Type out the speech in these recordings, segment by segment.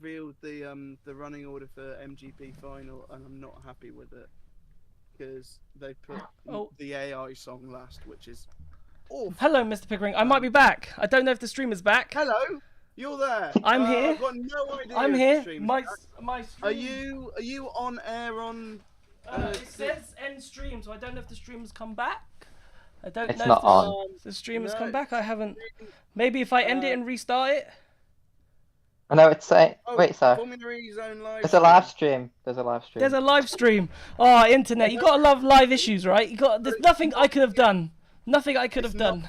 revealed the running order for MGP final, and I'm not happy with it because they put Oh. the AI song last, which is awful. Hello, Mr. Pickering. I might be back. I don't know if the stream is back. Hello, you're there. I'm here. I've got no idea. I'm if here. The stream's My back. stream. Are you on air on? It says end stream, so I don't know if the stream has come back. I don't It's know not if on. the stream has No, come back. I haven't. Maybe if I end it and restart it. I know it's saying. Oh, Wait, sir. Formula E Zone live. There's a live stream. There's a live stream. There's a live stream. Oh, internet. You gotta love live issues, right? There's nothing I could have done. Nothing I could have done.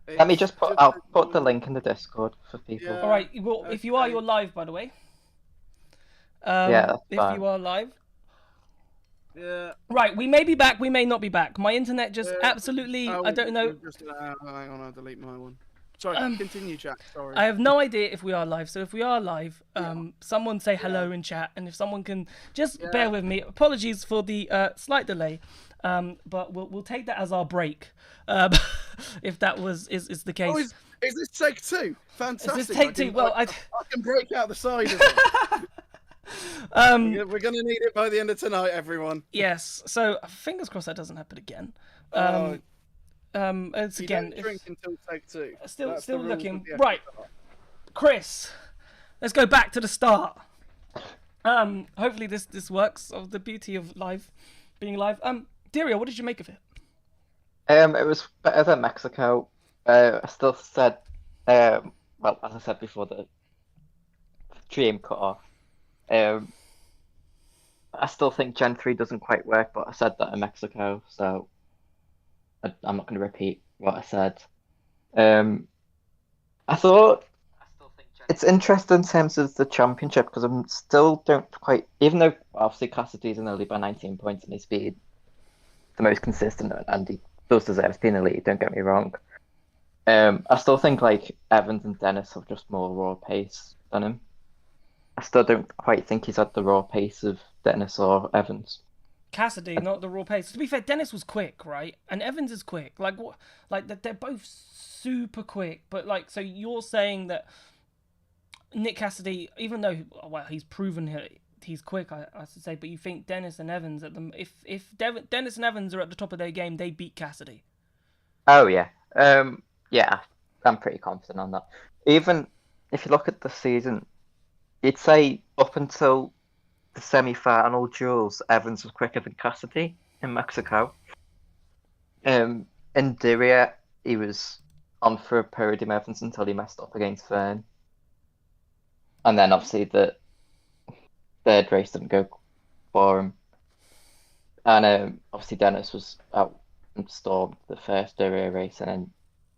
Let me just put. I'll put the link in the Discord for people. Yeah. All right. Well, if you are, you're live, by the way. Yeah, that's if fine. you are live. Yeah. Right, we may be back, we may not be back. My internet just absolutely, I don't know. Hang on, I'll delete my one. Sorry, continue, chat. Sorry. I have no idea if we are live. So if we are live, someone say hello in chat, and if someone can just bear with me. Apologies for the slight delay, but we'll take that as our break, if that is the case. Oh, is this take two? Fantastic. Is this take two? Well, I can break out the side of it. We're gonna need it by the end of tonight, everyone. Yes. So fingers crossed that doesn't happen again. It's you again. Don't drink until take two. Still looking right. Chris, let's go back to the start. Hopefully this works. Of the beauty of being live. Diriyah, what did you make of it? It was better than Mexico. I still said, well, as I said before, the stream cut off. I still think Gen 3 doesn't quite work, but I said that in Mexico, so I'm not going to repeat what I said. I thought it's interesting in terms of the championship because I still don't quite, even though obviously Cassidy's in the lead by 19 points and he's been the most consistent and he does deserve to be in the lead, don't get me wrong. I still think like Evans and Dennis have just more raw pace than him. I still don't quite think he's at the raw pace of Dennis or Evans. Cassidy, not the raw pace. To be fair, Dennis was quick, right? And Evans is quick. Like what? Like they're both super quick. But like, so you're saying that Nick Cassidy, even though he's proven he's quick, I should say, but you think Dennis and Evans if Dennis and Evans are at the top of their game, they beat Cassidy. Oh yeah, yeah, I'm pretty confident on that. Even if you look at the season, you'd say up until the semi-final duels, Evans was quicker than Cassidy in Mexico. In Diriyah, he was on for a podium Evans until he messed up against Fern. And then obviously the third race didn't go for him. And obviously Dennis was out and stormed the first Diriyah race, and then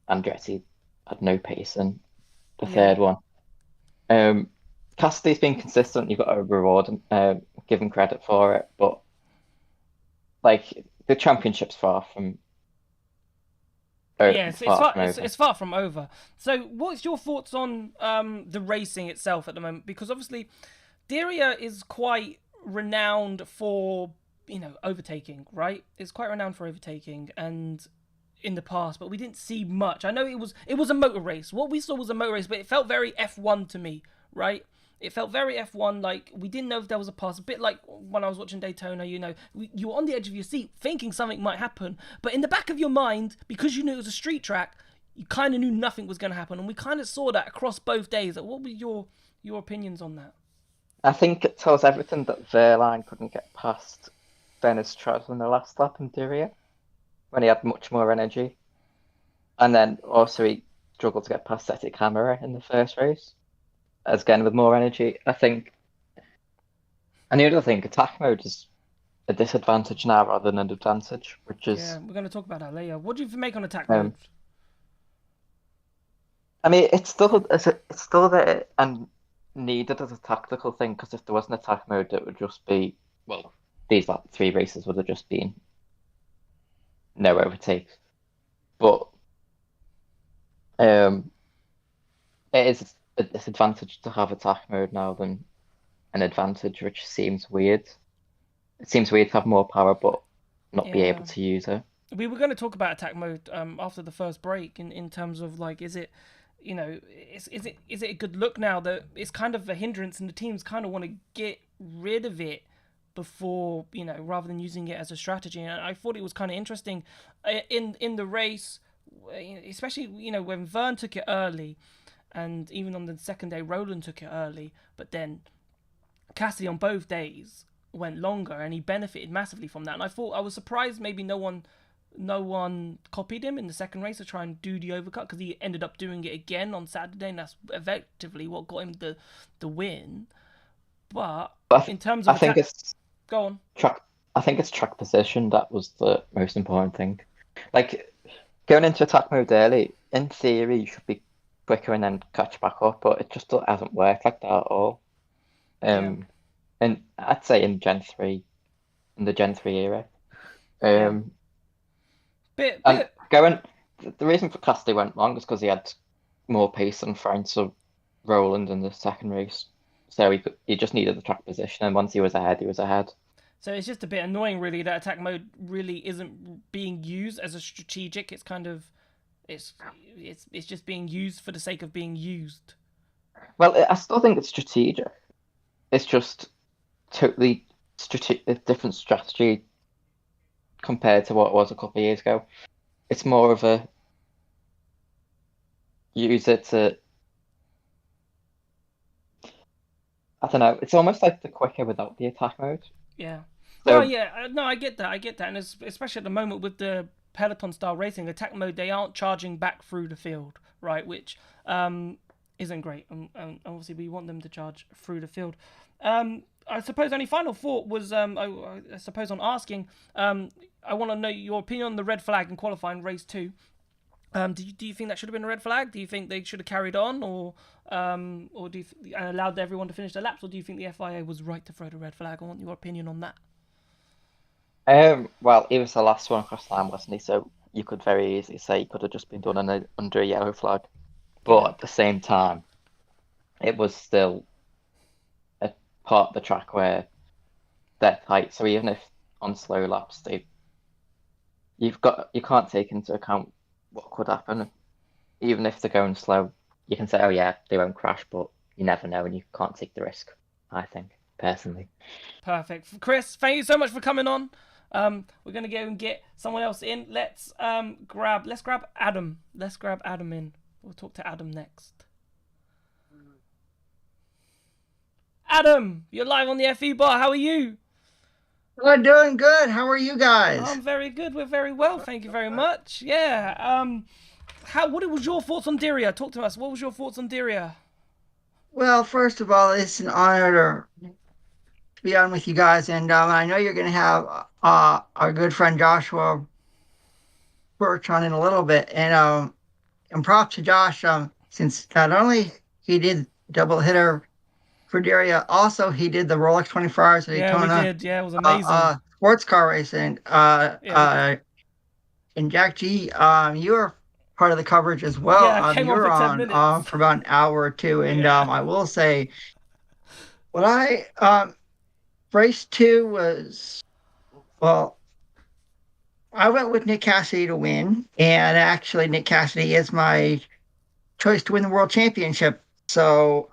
Andretti had no pace in the third one. Cassidy's been consistent. You've got to reward him, give him credit for it. But like the championship's far from. It's far from over. So, what's your thoughts on the racing itself at the moment? Because obviously, Diriyah is quite renowned for overtaking, right? It's quite renowned for overtaking, and in the past, but we didn't see much. I know it was a motor race. What we saw was a motor race, but it felt very F1 to me, right? It felt very F1, like we didn't know if there was a pass. A bit like when I was watching Daytona, you were on the edge of your seat thinking something might happen. But in the back of your mind, because you knew it was a street track, you kind of knew nothing was going to happen. And we kind of saw that across both days. What were your opinions on that? I think it tells everything that Verline couldn't get past Dennis Truss in the last lap in Diriyah when he had much more energy. And then also he struggled to get past Seti Camera in the first race. As again with more energy, I think. And the other thing, attack mode is a disadvantage now rather than an advantage, which is. Yeah, we're going to talk about that later. What do you make on attack mode? I mean, it's still there and needed as a tactical thing, because if there was an attack mode, it would just be these three races would have just been no overtakes. But it is a disadvantage to have attack mode now than an advantage, which seems weird. It seems weird to have more power but not be able to use it. We were going to talk about attack mode after the first break in terms of like, is it is it a good look now that it's kind of a hindrance and the teams kind of want to get rid of it before, rather than using it as a strategy? And I thought it was kind of interesting in the race, especially, when Vern took it early, and even on the second day, Roland took it early, but then Cassidy on both days went longer, and he benefited massively from that. And I was surprised maybe no one copied him in the second race to try and do the overcut, because he ended up doing it again on Saturday, and that's effectively what got him the win. But in terms of go on. I think it's track position that was the most important thing. Like, going into attack mode early, in theory, you should be quicker and then catch back up, but it just hasn't worked like that at all. And I'd say in the Gen 3 era. The reason for Cassidy went wrong was because he had more pace in front of Roland in the second race. So he just needed the track position, and once he was ahead, he was ahead. So it's just a bit annoying, really, that attack mode really isn't being used as a strategic. It's kind of it's just being used for the sake of being used. Well, I still think it's strategic. It's just totally a different strategy compared to what it was a couple of years ago. It's more of a use it to, I don't know, it's almost like the quicker without the attack mode. Yeah. So, no, I get that, and especially at the moment with the Peloton style racing, attack mode, they aren't charging back through the field, right? Which isn't great, and obviously we want them to charge through the field. I suppose only final thought was, I suppose on asking, I want to know your opinion on the red flag in qualifying race 2. Do you think that should have been a red flag? Do you think they should have carried on, or do you and allowed everyone to finish their laps, or do you think the FIA was right to throw the red flag? I want your opinion on that. Well, he was the last one across the line, wasn't he? So you could very easily say he could have just been done under a yellow flag. But at the same time, it was still a part of the track where they're tight. So even if on slow laps, you can't take into account what could happen. Even if they're going slow, you can say, oh yeah, they won't crash, but you never know, and you can't take the risk, I think, personally. Perfect. Chris, thank you so much for coming on. We're going to go and get someone else in. Let's grab Adam. Let's grab Adam in. We'll talk to Adam next. Adam, you're live on the FE bar. How are you? I'm doing good. How are you guys? I'm very good. We're very well. Thank you very much. Yeah. What was your thoughts on Diriyah? Talk to us. What was your thoughts on Diriyah? Well, first of all, it's an honor to be on with you guys, and I know you're going to have our good friend Joshua Birch on in a little bit, and props to Josh, since not only he did double hitter for Diriyah, also he did the Rolex 24 Hours at Daytona. Yeah, we did. Yeah, it was amazing. Sports car racing. And Jack G, you were part of the coverage as well. Yeah, I came you were on for 10 on minutes. for about an hour or two, and I will say, race 2 was, well, I went with Nick Cassidy to win, and actually Nick Cassidy is my choice to win the world championship. So,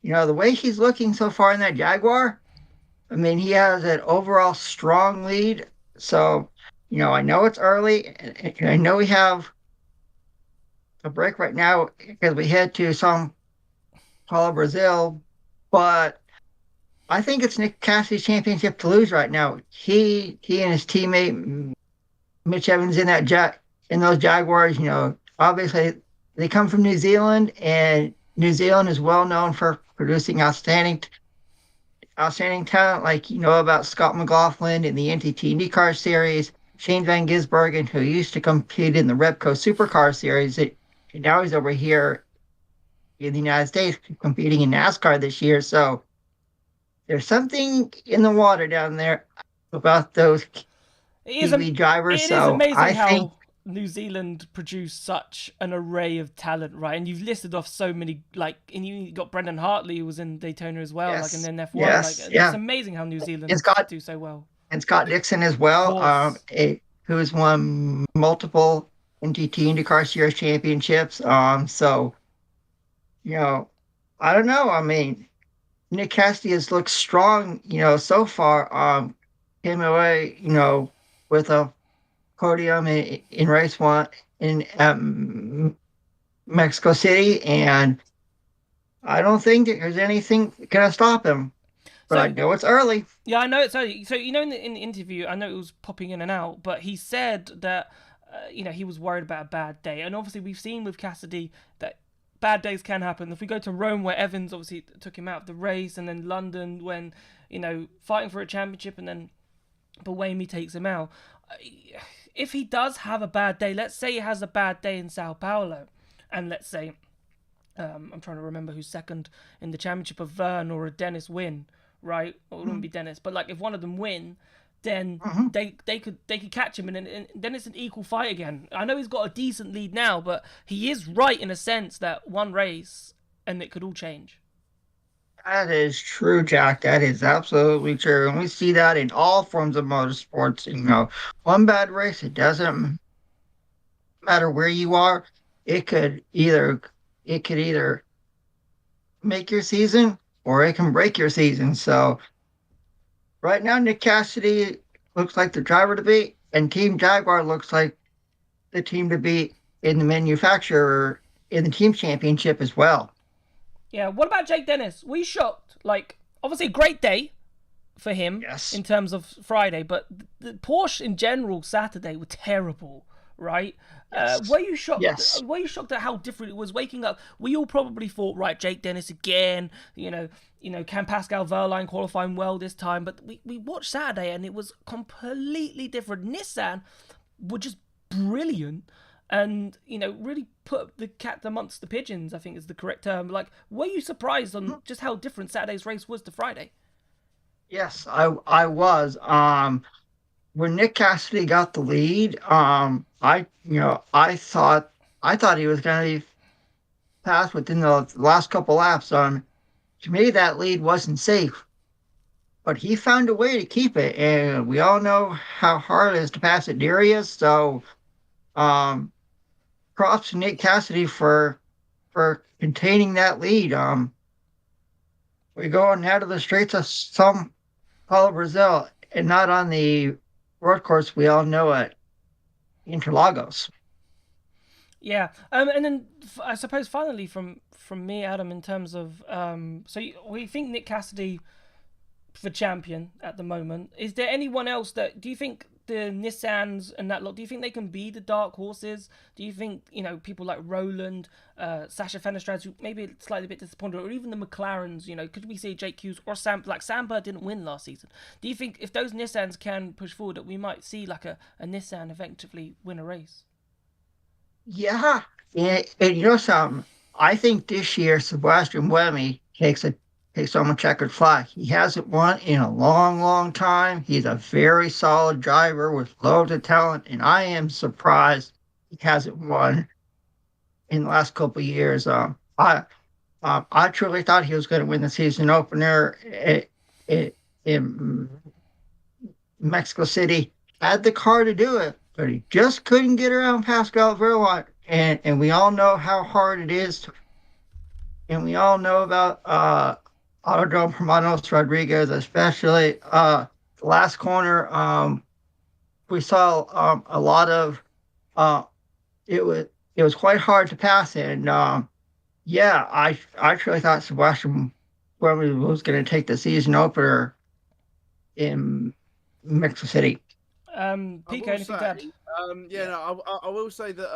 the way he's looking so far in that Jaguar, I mean, he has an overall strong lead. So, I know it's early, and I know we have a break right now because we head to São Paulo, Brazil, but I think it's Nick Cassidy's championship to lose right now. He and his teammate Mitch Evans in those Jaguars, obviously they come from New Zealand, and New Zealand is well known for producing outstanding talent, like about Scott McLaughlin in the NTT IndyCar Series, Shane Van Gisbergen, who used to compete in the Repco Supercar Series, and now he's over here in the United States competing in NASCAR this year. So there's something in the water down there about those Kiwi drivers. It is amazing how New Zealand produced such an array of talent, right? And you've listed off so many, and you got Brendan Hartley, who was in Daytona as well, yes. in F1. Yes. It's amazing how New Zealand do so well. And Scott Dixon as well, who has won multiple NTT IndyCar Series championships. So I don't know. I mean, Nick Cassidy has looked strong, so far. Came away, with a podium in race one in Mexico City, and I don't think there's anything gonna stop him. But I So know it's early. yeah, I know it's early. So in the interview, I know it was popping in and out, but he said that he was worried about a bad day, and obviously we've seen with Cassidy that bad days can happen. If we go to Rome, where Evans obviously took him out of the race, and then London when fighting for a championship, and then Buemi takes him out. If he does have a bad day, let's say he has a bad day in Sao Paulo, and let's say I'm trying to remember who's second in the championship, of Vern or a Dennis win, right? Or it wouldn't be Dennis, but like if one of them win, then they could catch him, and then it's an equal fight again. I know he's got a decent lead now, but he is right in a sense that one race and it could all change. That is true, Jack. That is absolutely true. And we see that in all forms of motorsports. One bad race, it doesn't matter where you are. It could either make your season or it can break your season. So right now, Nick Cassidy looks like the driver to beat, and Team Jaguar looks like the team to beat in the manufacturer in the team championship as well. Yeah, what about Jake Dennis? Were you shocked? Like, obviously, a great day for him Yes. in terms of Friday, but the Porsche in general Saturday were terrible, right? Yes. Were you shocked? Yes. Were you shocked at how different it was waking up? We all probably thought, right, Jake Dennis again. Can Pascal Wehrlein qualifying well this time? But we watched Saturday and it was completely different. Nissan were just brilliant, and really put the cat amongst the pigeons, I think is the correct term. Like, were you surprised on just how different Saturday's race was to Friday? Yes, I was. When Nick Cassidy got the lead, I thought he was going to be passed within the last couple laps. To me, that lead wasn't safe, but he found a way to keep it, and we all know how hard it is to pass at Diriyah. So, um, props to Nick Cassidy for containing that lead. We go on out of the Straits of São Paulo, Brazil, and not on the road course we all know at Interlagos. Yeah, and then I suppose finally from me, Adam, in terms of we think Nick Cassidy for champion at the moment. Is there anyone else that do you think the Nissans and that lot? Do you think they can be the dark horses? Do you think people like Roland, Sasha Fenestraz, who maybe slightly a bit disappointed, or even the McLarens? Could we see Jake Hughes or Samper didn't win last season? Do you think if those Nissans can push forward, that we might see like a Nissan effectively win a race? Yeah, and you know something? I think this year Sebastian Buemi takes on a checkered flag. He hasn't won in a long, long time. He's a very solid driver with loads of talent, and I am surprised he hasn't won in the last couple of years. I truly thought he was going to win the season opener in Mexico City. Had the car to do it, but he just couldn't get around Pascal Wehrlein. And we all know how hard it is. And we all know about Autodrome Hermanos Rodriguez, especially the last corner. We saw a lot of it was quite hard to pass, and I actually thought Sebastian Buemi was going to take the season opener in Mexico City. Pico, anything to add? No, I will say that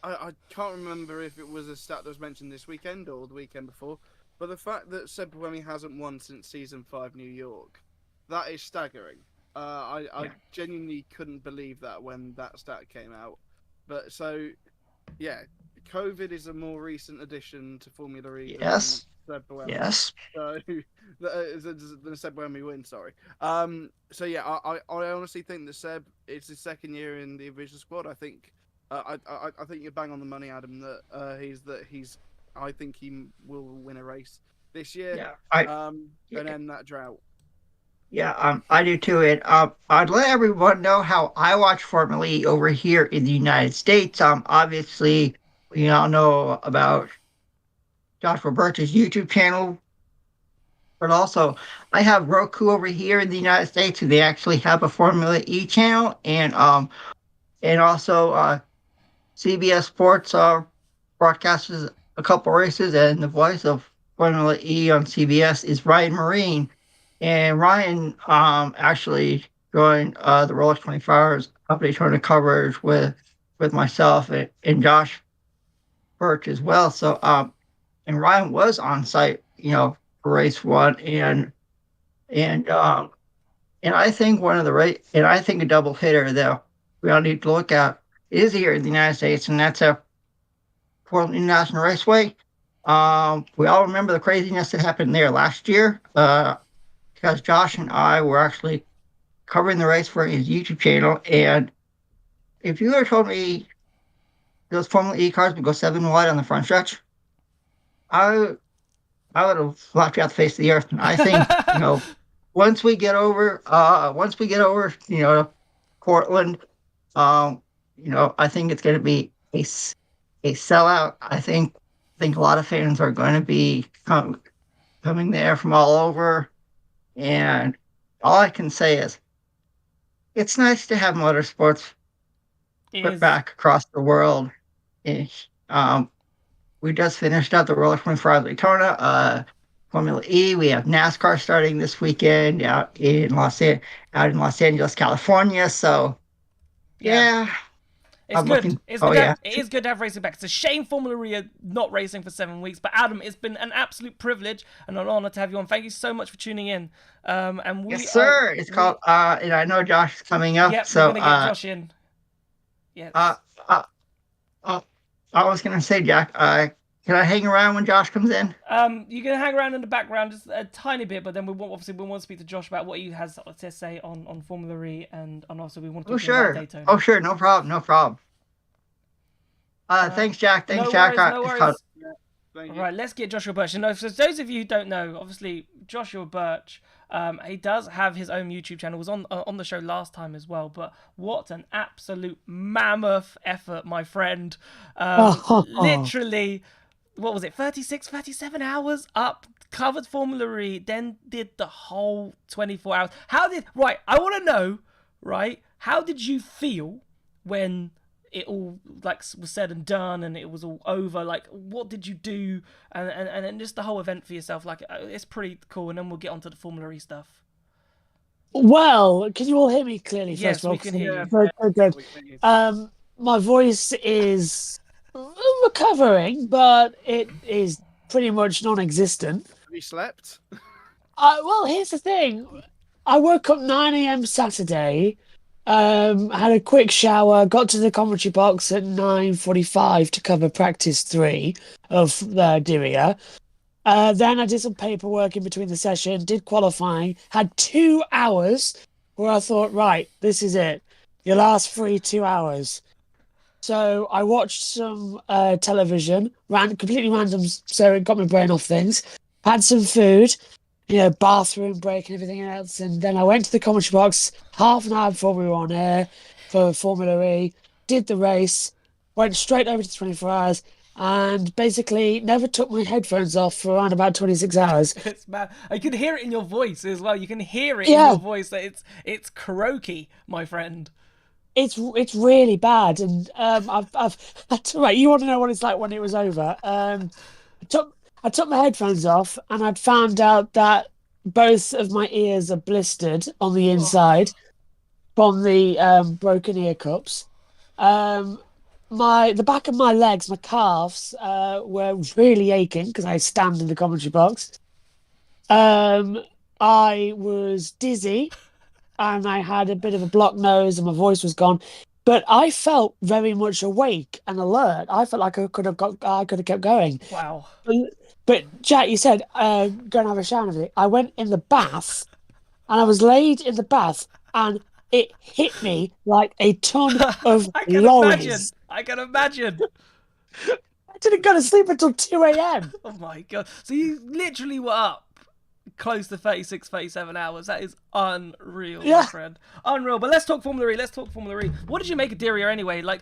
I can't remember if it was a stat that was mentioned this weekend or the weekend before, but the fact that Seb Buemi hasn't won since season 5 New York, that is staggering. I genuinely couldn't believe that when that stat came out. But so, yeah, COVID is a more recent addition to Formula E. Yes. Seb Buemi. Yes. So, than Seb Buemi win, sorry. So yeah, I honestly think that Seb, it's his second year in the official squad. I think I think you're bang on the money, Adam. I think he will win a race this year. Yeah. And end that drought. Yeah, I do too. And I'd let everyone know how I watch Formula E over here in the United States. Obviously, we all know about Joshua Birch's YouTube channel. But also, I have Roku over here in the United States, and they actually have a Formula E channel, and also CBS Sports broadcasts a couple races, and the voice of Formula E on CBS is Ryan Marine, and Ryan actually joined the Rolex 24 Hours of Daytona coverage with myself and Josh Birch as well. So and Ryan was on site, for race one, and I think one of the and I think a double hitter that we all need to look at is here in the United States, and that's a Portland International Raceway. We all remember the craziness that happened there last year, because Josh and I were actually covering the race for his YouTube channel, and if you had told me those Formula E cars would go 7 wide on the front stretch, I would have laughed you out the face of the earth. And I think, once we get over, Portland, I think it's going to be a sellout. I think a lot of fans are going to be coming there from all over, and all I can say is, it's nice to have motorsports back across the world. We just finished up the Rolex 24 Hours Daytona, Formula E. We have NASCAR starting this weekend out in Los Angeles, California. So, yeah. It's good. It is good to have racing back. It's a shame Formula E are not racing for 7 weeks. But Adam, it's been an absolute privilege and an honor to have you on. Thank you so much for tuning in. Yes, sir. It's called, and I know Josh is coming up. Yep, so we're gonna get Josh in. Yes. I was gonna say, Jack, can I hang around when Josh comes in? You can hang around in the background just a tiny bit, but then we want to speak to Josh about what he has to say on Formula E, and also we want to talk about Daytona. Oh, sure, no problem. Thanks, Jack. Jack. No worries. All right, let's get Joshua Birch. So those of you who don't know, obviously Joshua Birch, he does have his own YouTube channel. Was on the show last time as well. But what an absolute mammoth effort, my friend! Literally, what was it? 37 hours up, covered Formula E, then did the whole 24 hours. I want to know, right? How did you feel when it all was said and done and it was all over? What did you do, and just the whole event for yourself? It's pretty cool, and then we'll get onto the Formula E stuff. Well, can you all hear me clearly? Yes, we can hear you. Very good. My voice is recovering, but it is pretty much non-existent. Have you slept? Well, here's the thing. I woke up 9 a.m. Saturday. Had a quick shower, got to the commentary box at 9:45 to cover practice 3 of Diriyah. Then I did some paperwork in between the session, did qualifying, had 2 hours where I thought, right, this is it. Your last free 2 hours. So I watched some television, completely random, so it got my brain off things. Had some food, bathroom break and everything else. And then I went to the commentary box half an hour before we were on air for Formula E, did the race, went straight over to 24 hours, and basically never took my headphones off for around about 26 hours. It's mad. I can hear it in your voice as well. You can hear it in your voice that it's croaky, my friend. It's really bad, and right. You want to know what it's like when it was over? I took my headphones off, and I'd found out that both of my ears are blistered on the inside from the broken ear cups. The back of my legs, my calves, were really aching because I stand in the commentary box. I was dizzy, and I had a bit of a blocked nose, and my voice was gone. But I felt very much awake and alert. I felt like I could have kept going. Wow. But Jack, you said go and have a shower and everything. I went in the bath, and I was laid in the bath, and it hit me like a ton of lorries. I can imagine. I didn't go to sleep until 2 a.m. Oh my god! So you literally were up, close to 36, 37 hours. That is unreal, Yeah. my friend. Unreal. But let's talk Formula E. What did you make of Diriyah anyway? Like,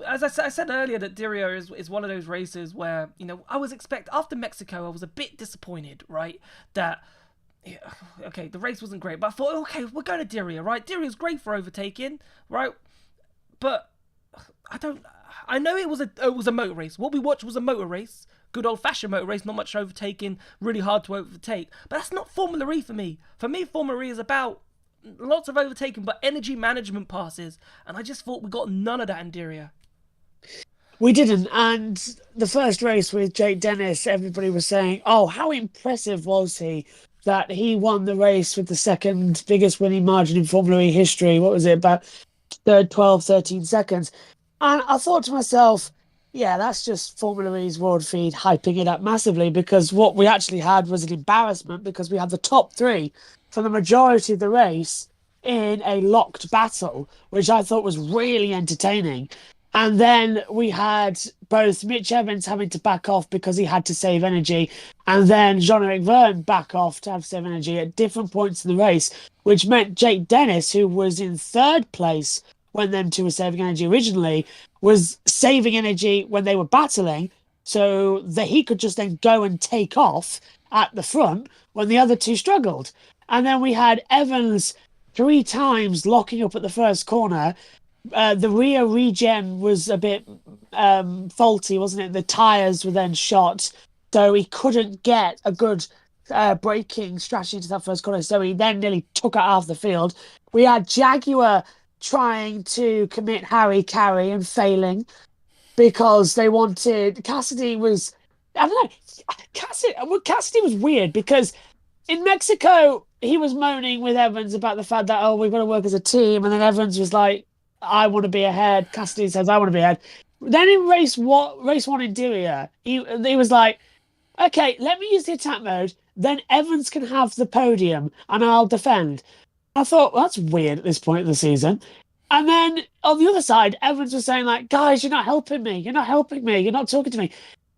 as I said earlier, that Diriyah is one of those races where, I was after Mexico, I was a bit disappointed, right? That, okay, the race wasn't great, but I thought, okay, we're going to Diriyah, right? Diriyah's great for overtaking, right? But I know it was a motor race. What we watched was a motor race. Good old-fashioned motor race, not much overtaking, really hard to overtake. But that's not Formula E for me. For me, Formula E is about lots of overtaking, but energy management passes. And I just thought we got none of that in Diriyah. We didn't, and the first race with Jake Dennis, everybody was saying, oh, how impressive was he that he won the race with the second biggest winning margin in Formula E history. What was it, about 12, 13 seconds? And I thought to myself, yeah, that's just Formula E's world feed hyping it up massively, because what we actually had was an embarrassment, because we had the top three for the majority of the race in a locked battle, which I thought was really entertaining. And then we had both Mitch Evans having to back off because he had to save energy, and then Jean-Eric Vergne back off to have to save energy at different points in the race, which meant Jake Dennis, who was in third place when them two were saving energy originally, was saving energy when they were battling, so that he could just then go and take off at the front when the other two struggled. And then we had Evans 3 times locking up at the first corner. The rear regen was a bit faulty, wasn't it? The tyres were then shot, so he couldn't get a good braking strategy into that first corner, so he then nearly took it off the field. We had Jaguar trying to commit Harry Carey and failing because they wanted... Cassidy was... I don't know. Cassidy was weird because in Mexico, he was moaning with Evans about the fact that, we've got to work as a team, and then Evans was like, I want to be ahead. Cassidy says, I want to be ahead. Then in race one in Diriyah, he was like, okay, let me use the attack mode, then Evans can have the podium and I'll defend. I thought, well, that's weird at this point in the season. And then on the other side, Evans was saying, like, guys, you're not helping me. You're not helping me. You're not talking to me.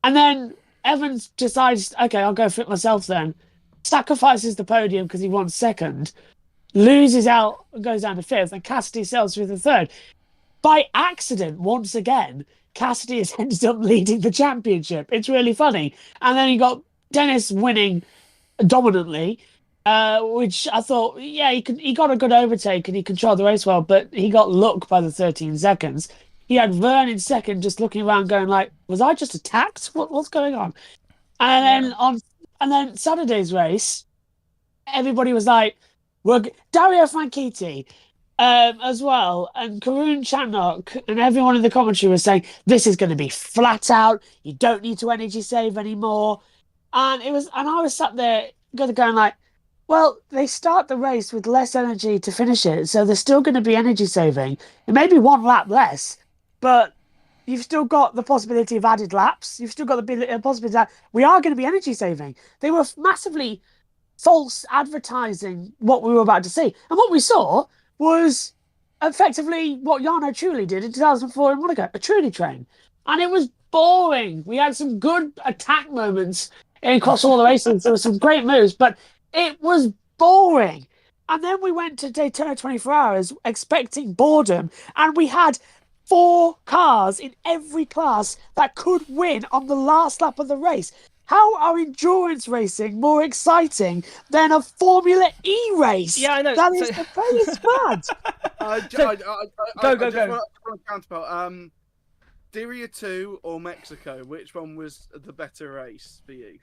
And then Evans decides, okay, I'll go for it myself then. Sacrifices the podium because he won second. Loses out and goes down to fifth. And Cassidy sails through the third. By accident, once again, Cassidy has ended up leading the championship. It's really funny. And then you got Dennis winning dominantly. Which I thought, yeah, he got a good overtake and he controlled the race well, but he got luck by the 13 seconds. He had Vergne in second, just looking around, going like, "Was I just attacked? What's going on?" And then Saturday's race, everybody was like, Dario Franchitti as well, and Karun Chandok, and everyone in the commentary was saying, "This is going to be flat out. You don't need to energy save anymore." And I was sat there going like, well, they start the race with less energy to finish it, so there's still going to be energy saving. It may be 1 lap less, but you've still got the possibility of added laps. You've still got the possibility that we are going to be energy saving. They were massively false advertising what we were about to see. And what we saw was effectively what Jarno Trulli did in 2004 in Monaco, a Trulli train. And it was boring. We had some good attack moments across all the races. There were some great moves, but it was boring. And then we went to Daytona 24 Hours expecting boredom, and we had 4 cars in every class that could win on the last lap of the race. How are endurance racing more exciting than a Formula E race? Yeah, I know. That is the biggest mad. Go. Just want to counterpart. Diriyah 2 or Mexico? Which one was the better race for you?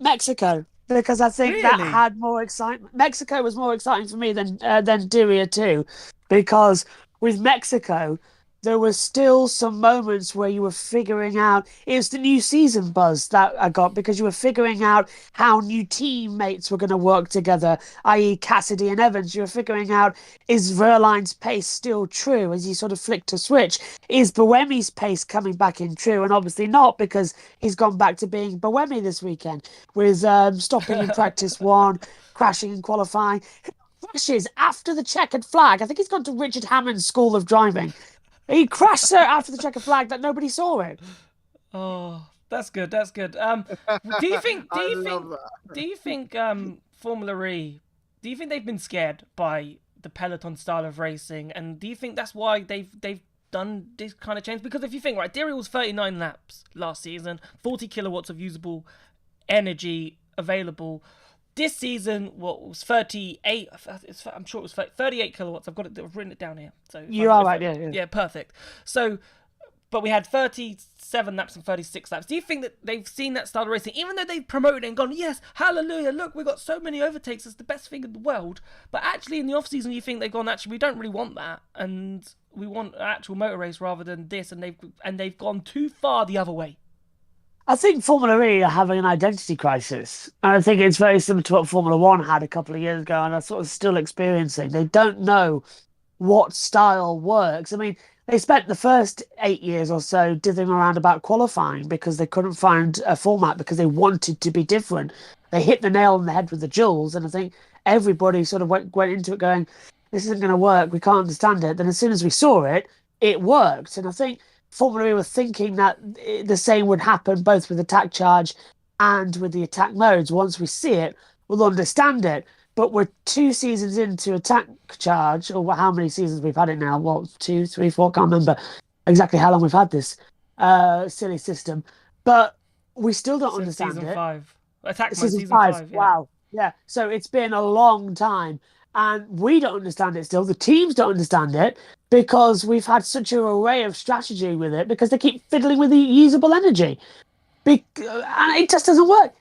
Mexico, because I think that Really? had more excitement. Mexico was more exciting for me than Diriyah 2, because with Mexico, there were still some moments where you were figuring out... It was the new season buzz that I got, because you were figuring out how new teammates were going to work together, i.e. Cassidy and Evans. You were figuring out, is Verline's pace still true as you sort of flicked a switch? Is Buemi's pace coming back in true? And obviously not, because he's gone back to being Buemi this weekend, with stopping in practice 1, crashing in qualifying. Crashes after the checkered flag. I think he's gone to Richard Hammond's School of Driving. He crashed there after the checkered flag that nobody saw it. Oh, that's good. That's good. Do you think Formula E, do you think they've been scared by the peloton style of racing, and do you think that's why they've done this kind of change? Because if you think, right, Diriyah was 39 laps last season, 40 kilowatts of usable energy available. This season, what was 38? I'm sure it was 38 kilowatts. I've written it down here. So You are right, yeah. Yeah, perfect. So, but we had 37 laps and 36 laps. Do you think that they've seen that style of racing, even though they've promoted it and gone, yes, hallelujah, look, we've got so many overtakes, it's the best thing in the world. But actually in the off-season, you think they've gone, actually, we don't really want that. And we want an actual motor race rather than this. And they've gone too far the other way. I think Formula E are having an identity crisis. And I think it's very similar to what Formula One had a couple of years ago and are sort of still experiencing. They don't know what style works. I mean, they spent the first 8 years or so dithering around about qualifying because they couldn't find a format because they wanted to be different. They hit the nail on the head with the Jules, and I think everybody sort of went into it going, this isn't going to work, we can't understand it. Then as soon as we saw it, it worked. And I think Formula E were thinking that the same would happen both with attack charge and with the attack modes. Once we see it, we'll understand it. But we're 2 seasons into attack charge, or how many seasons we've had it now? What, 2, 3, 4? Can't remember exactly how long we've had this silly system. But we still don't understand season it. 5. Attack mode, Season season 5. 5. Yeah. Wow. Yeah. So it's been a long time. And we don't understand it still. The teams don't understand it because we've had such an array of strategy with it because they keep fiddling with the usable energy. And it just doesn't work.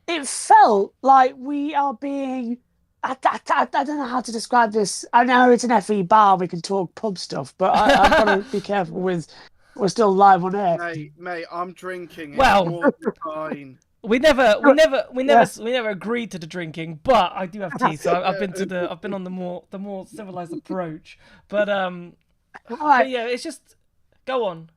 It felt like we are being... I don't know how to describe this. I know it's an FE bar, we can talk pub stuff, but I've got to be careful with... We're still live on air. Mate, I'm drinking. Well, more than fine. We never agreed to the drinking, but I do have tea, so I've been on the more civilized approach. But Right. yeah, it's just go on.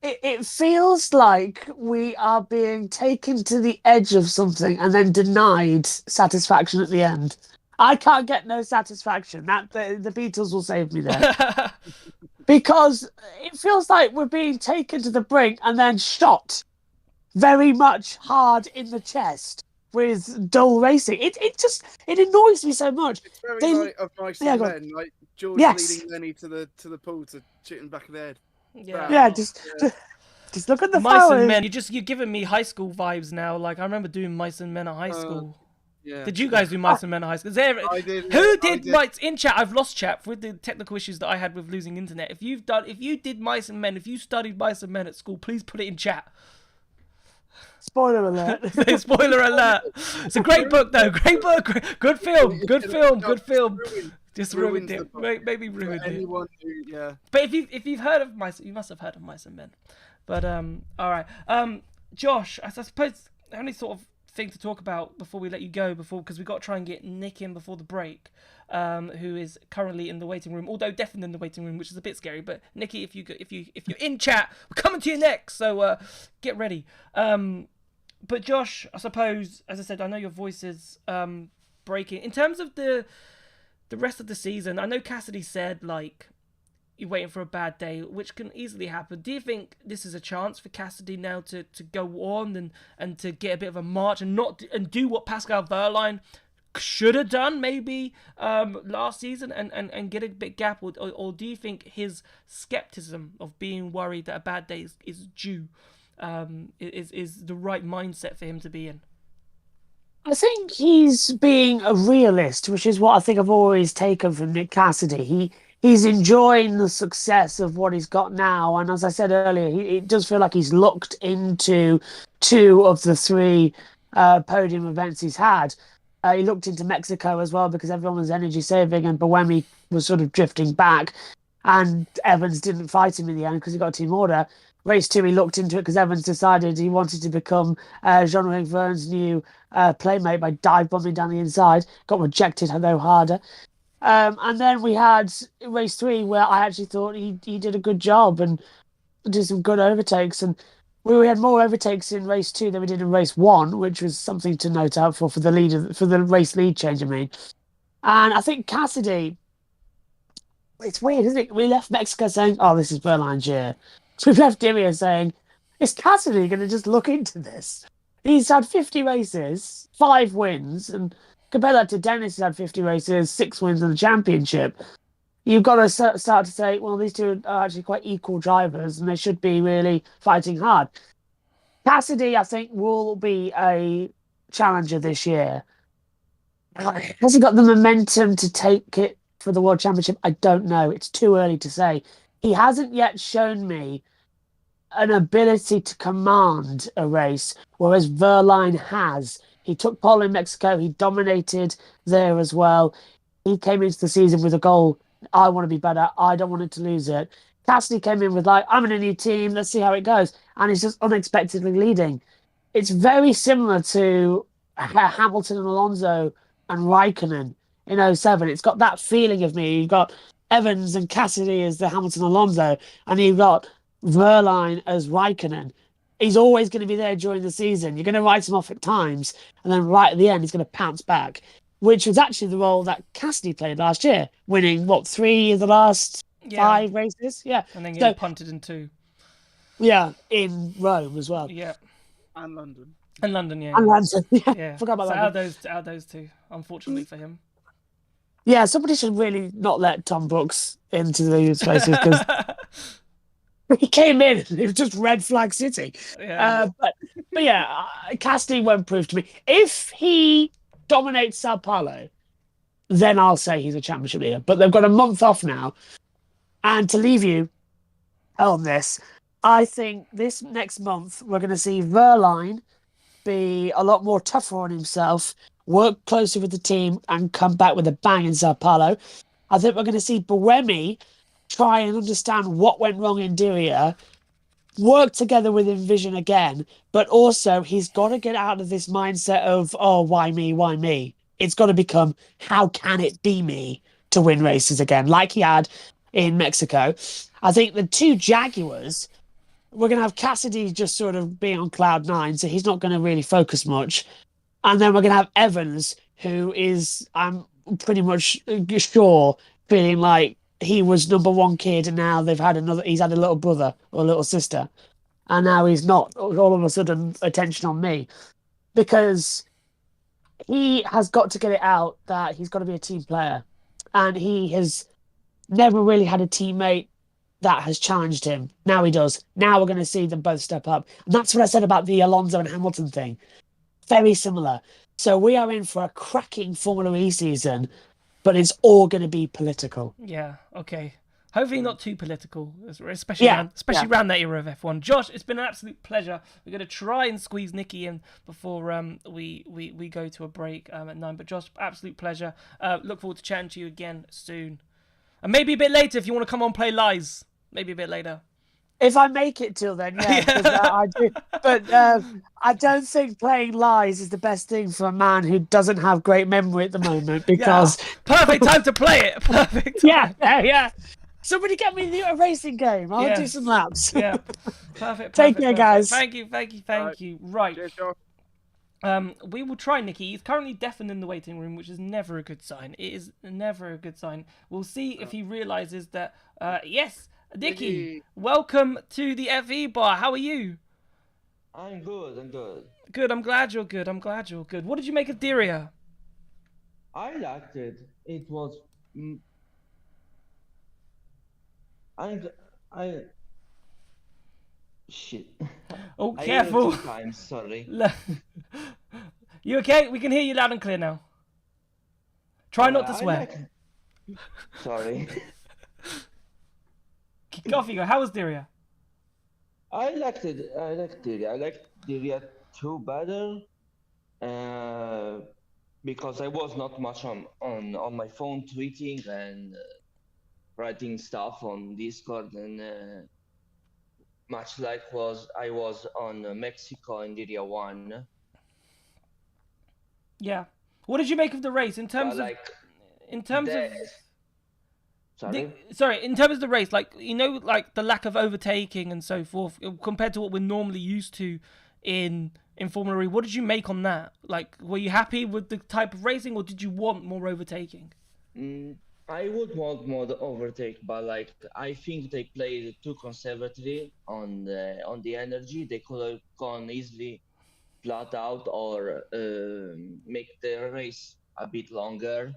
It feels like we are being taken to the edge of something and then denied satisfaction at the end. I can't get no satisfaction. The Beatles will save me there. Because it feels like we're being taken to the brink and then shot very much hard in the chest with dull racing. It annoys me so much. It's very like of Mice and Men, like George leading Lenny to the pool to shoot in the back of the head. Yeah, just look at the Mice flowers. and Men. You're giving me high school vibes now. Like I remember doing Mice and Men at high school. Yeah. Did you guys do Mice and Men at high school? I did. Who did Mice in chat? I've lost chat with the technical issues that I had with losing internet. If you did Mice and Men, if you studied Mice and Men at school, please put it in chat. Spoiler alert. Spoiler alert. It's a great book though. Great book. Good film. Good film. Just ruined it. Maybe ruined it. Yeah. But if you've heard of Mice, you must have heard of Mice and Men. But all right. Josh, I suppose the only sort of thing to talk about before we let you go, because we've got to try and get Nick in before the break, who is currently in the waiting room, although deafened in the waiting room, which is a bit scary. But Nicky, if you're in chat, we're coming to you next, so get ready. But Josh, I suppose, as I said, I know your voice is breaking. In terms of the rest of the season, I know Cassidy said like you're waiting for a bad day, which can easily happen. Do you think this is a chance for Cassidy now to go on and to get a bit of a march and do what Pascal Wehrlein should have done maybe last season and get a bit gap, or do you think his skepticism of being worried that a bad day is due is the right mindset for him to be in? I think he's being a realist, which is what I think I've always taken from Nick Cassidy. He's enjoying the success of what he's got now, and as I said earlier, it does feel like he's looked into 2 of the 3 podium events he's had. He looked into Mexico as well because everyone was energy saving and Buemi was sort of drifting back, and Evans didn't fight him in the end because he got a team order. Race 2, he looked into it because Evans decided he wanted to become Jean-Luc Verne's new playmate by dive bombing down the inside. Got rejected, though, harder. And then we had race 3 where I actually thought he did a good job and did some good overtakes. And we had more overtakes in race 2 than we did in race 1, which was something to note out for the race lead change, I mean. And I think Cassidy, it's weird, isn't it? We left Mexico saying, oh, this is Wehrlein's year. We've left Diriyah saying, is Cassidy going to just look into this? He's had 50 races, 5 wins, and compare that to Dennis, who's had 50 races, 6 wins in the championship. You've got to start to say, well, these two are actually quite equal drivers, and they should be really fighting hard. Cassidy, I think, will be a challenger this year. Has he got the momentum to take it for the World Championship? I don't know. It's too early to say. He hasn't yet shown me an ability to command a race, whereas Verline has. He took pole in Mexico. He dominated there as well. He came into the season with a goal. I want to be better. I don't want it to lose it. Cassidy came in with like, I'm in a new team. Let's see how it goes. And he's just unexpectedly leading. It's very similar to Hamilton and Alonso and Raikkonen in 07. It's got that feeling of me. You've got Evans and Cassidy as the Hamilton Alonso, and you've got Verline as Raikkonen. He's always going to be there during the season. You're going to write him off at times, and then right at the end, he's going to pounce back, which was actually the role that Cassidy played last year, winning, 3 of the last 5 races? Yeah. And then getting punted in 2. Yeah, in Rome as well. Yeah. And London. And London, yeah. And London, Yeah. Forgot about that. Out of those 2, unfortunately for him. Yeah, somebody should really not let Tom Brooks into these races because he came in and it was just red flag city. Yeah. But yeah, Cassidy won't prove to me. If he dominates Sao Paulo, then I'll say he's a championship leader. But they've got a month off now. And to leave you on this, I think this next month we're going to see Verline be a lot more tougher on himself, work closely with the team, and come back with a bang in Sao Paulo. I think we're going to see Buemi try and understand what went wrong in Diriyah, work together with Envision again, but also he's got to get out of this mindset of, oh, why me, why me? It's got to become, how can it be me to win races again, like he had in Mexico. I think the 2 Jaguars, we're going to have Cassidy just sort of being on cloud 9, so he's not going to really focus much. And then we're going to have Evans, who is, I'm pretty much sure, feeling like he was number 1 kid, and now he's had a little brother or a little sister. And now he's not, all of a sudden, attention on me. Because he has got to get it out that he's got to be a team player. And he has never really had a teammate that has challenged him. Now he does. Now we're going to see them both step up. And that's what I said about the Alonso and Hamilton thing. Very similar. So we are in for a cracking Formula E season, but it's all going to be political. Yeah, okay. Hopefully not too political, especially around that era of F1. Josh, it's been an absolute pleasure. We're going to try and squeeze Nikki in before we go to a break at 9. But Josh, absolute pleasure. Look forward to chatting to you again soon. And maybe a bit later if you want to come on play Lies. Maybe a bit later. If I make it till then, yeah. I do. But I don't think playing Lies is the best thing for a man who doesn't have great memory at the moment. Because perfect time to play it. Perfect. Yeah. Somebody get me a racing game. I'll do some laps. Yeah. Perfect. Take care, guys. Thank you. Right. Cheers, Josh. We will try Nikki. He's currently deafened in the waiting room, which is never a good sign. It is never a good sign. We'll see if he realizes that. Yes, Nikki, welcome to the FE bar. How are you? I'm good. Good. I'm glad you're good. What did you make of Diriyah? I liked it. It was. Shit. Oh, careful. 2 times, sorry. You okay? We can hear you loud and clear now. Try not to swear. Sorry. Off you go. How was Diriyah? I liked it. I liked Diriyah 2 better. Because I was not much on my phone tweeting and writing stuff on Discord, and much like I was on Mexico and Diriyah 1. Yeah. What did you make of the race in terms Sorry, in terms of the race, like the lack of overtaking and so forth, compared to what we're normally used to in Formula E, what did you make on that? Like, were you happy with the type of racing, or did you want more overtaking? I would want more overtake, but I think they played too conservatively on the energy. They could have gone easily flat out or make the race a bit longer,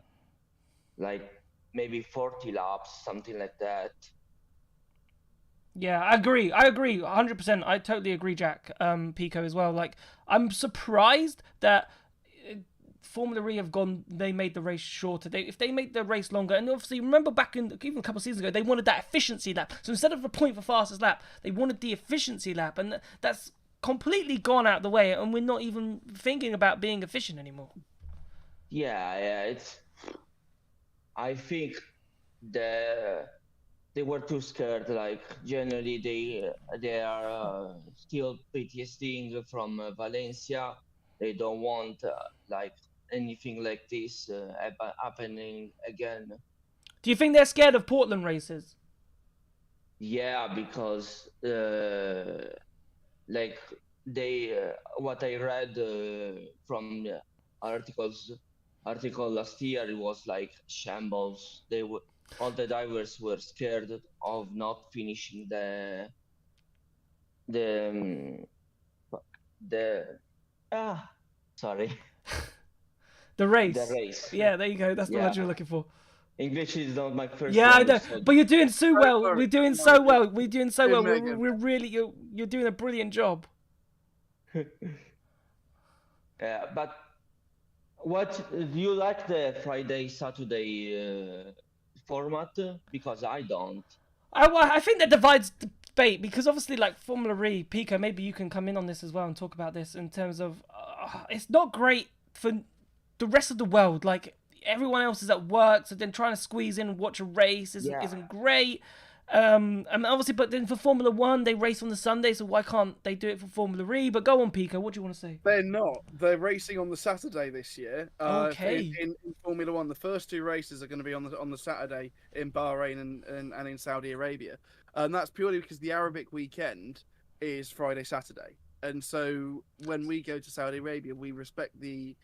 like maybe 40 laps, something like that. Yeah, I agree. 100%. I totally agree, Jack. Pico as well. Like, I'm surprised that Formula E have gone. They made the race shorter. If they make the race longer, and obviously remember back in even a couple of seasons ago, they wanted that efficiency lap. So instead of a point for fastest lap, they wanted the efficiency lap, and that's completely gone out the way. And we're not even thinking about being efficient anymore. Yeah. I think they were too scared. Like generally, they are still PTSDing from Valencia. They don't want like anything like this happening again. Do you think they're scared of Portland races? Yeah, because like what I read from article last year, it was like shambles. All the divers were scared of not finishing the the sorry The race. the race. Yeah, there you go. That's the word you were looking for. English is not my first Yeah, I know, language, so but you're doing so well. sorry. We're doing No, so well. We're doing so well. Megan. We're really you're doing a brilliant job. yeah, but what do you like the Friday Saturday format? Because I don't. I think that divides debate because obviously, like Formula E, Pico, maybe you can come in on this as well and talk about this in terms of it's not great for the rest of the world. Like everyone else is at work, so then trying to squeeze in and watch a race isn't great. And obviously, but then for Formula One, they race on the Sunday, so why can't they do it for Formula E? But go on, Pico, what do you want to say? They're not. They're racing on the Saturday this year. Okay. In Formula One, the first two races are going to be on the Saturday in Bahrain and in Saudi Arabia, and that's purely because the Arabic weekend is Friday Saturday, and so when we go to Saudi Arabia, we respect the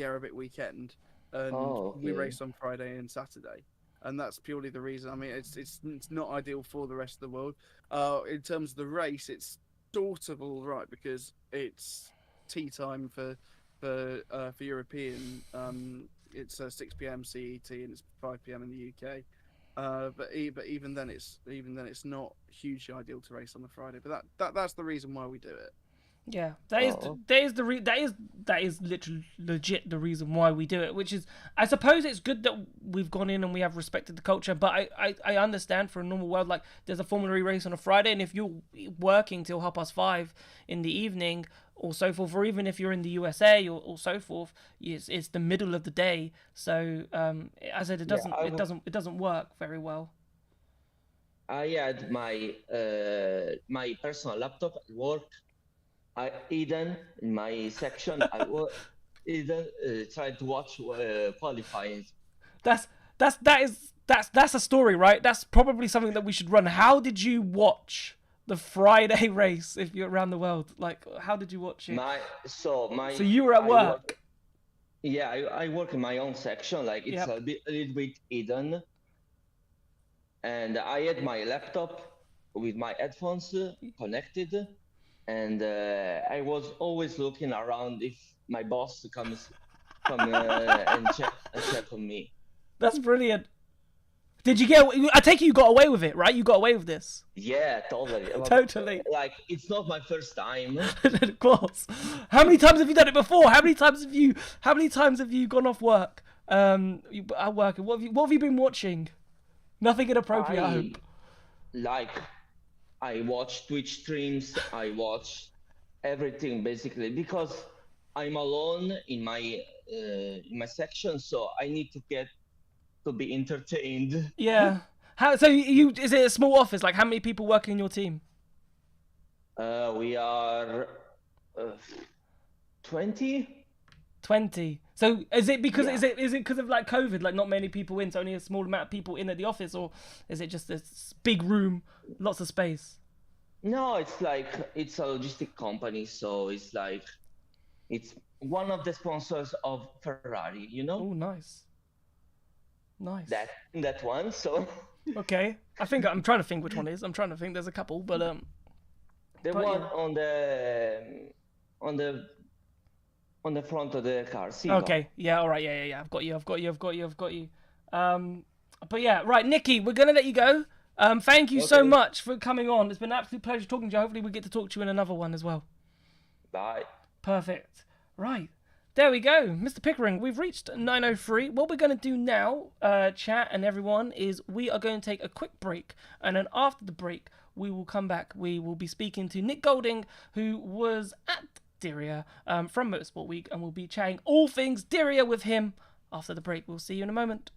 Arabic weekend, and we race on Friday and Saturday. And that's purely the reason. I mean, it's not ideal for the rest of the world. In terms of the race, it's sort of all right because it's tea time for European. It's 6 p.m. CET and it's 5 p.m. in the UK. But even then, it's not hugely ideal to race on the Friday. But that's the reason why we do it. Yeah, that is literally legit the reason why we do it. Which is, I suppose it's good that we've gone in and we have respected the culture. But I understand for a normal world, like there's a Formula E race on a Friday, and if you're working till 5:30 in the evening or so forth, or even if you're in the USA or so forth, it's the middle of the day. So as I said, it doesn't work very well. I had my personal laptop at work. Eden in my section. Eden tried to watch qualifying. That's a story, right? That's probably something that we should run. How did you watch the Friday race if you're around the world? Like, how did you watch it? So you were at work. I work in my own section. Like it's a little bit hidden, and I had my laptop with my headphones connected. And I was always looking around if my boss come and check on me. That's brilliant. Did you get? I take it you got away with it, right? You got away with this. Yeah, totally. Totally. Like it's not my first time. Of course. How many times have you done it before? How many times have you gone off work? At work. What have you been watching? Nothing inappropriate, I hope. Like. I watch Twitch streams, I watch everything basically because I'm alone in my section, so I need to be entertained. Yeah. So is it a small office? Like how many people work in your team? We are 20. 20. So is it because is it because of like COVID, like not many people in, so only a small amount of people in at the office, or is it just this big room, lots of space? No, it's like it's a logistic company, so it's like it's one of the sponsors of Ferrari, you know? Oh, nice. That one, so okay. I'm trying to think which one it is. I'm trying to think, there's a couple, but the one on the on the front of the car. Seat Okay, yeah, all right, yeah. I've got you. But yeah, right, Nikki, we're gonna let you go. Thank you so Okay. much for coming on. It's been an absolute pleasure talking to you. Hopefully, we get to talk to you in another one as well. Bye. Perfect. Right. There we go, Mr. Pickering. We've reached 9:03. What we're going to do now, chat and everyone, is we are going to take a quick break. And then after the break, we will come back. We will be speaking to Nick Golding, who was at Diriyah from Motorsport Week. And we'll be chatting all things Diriyah with him after the break. We'll see you in a moment.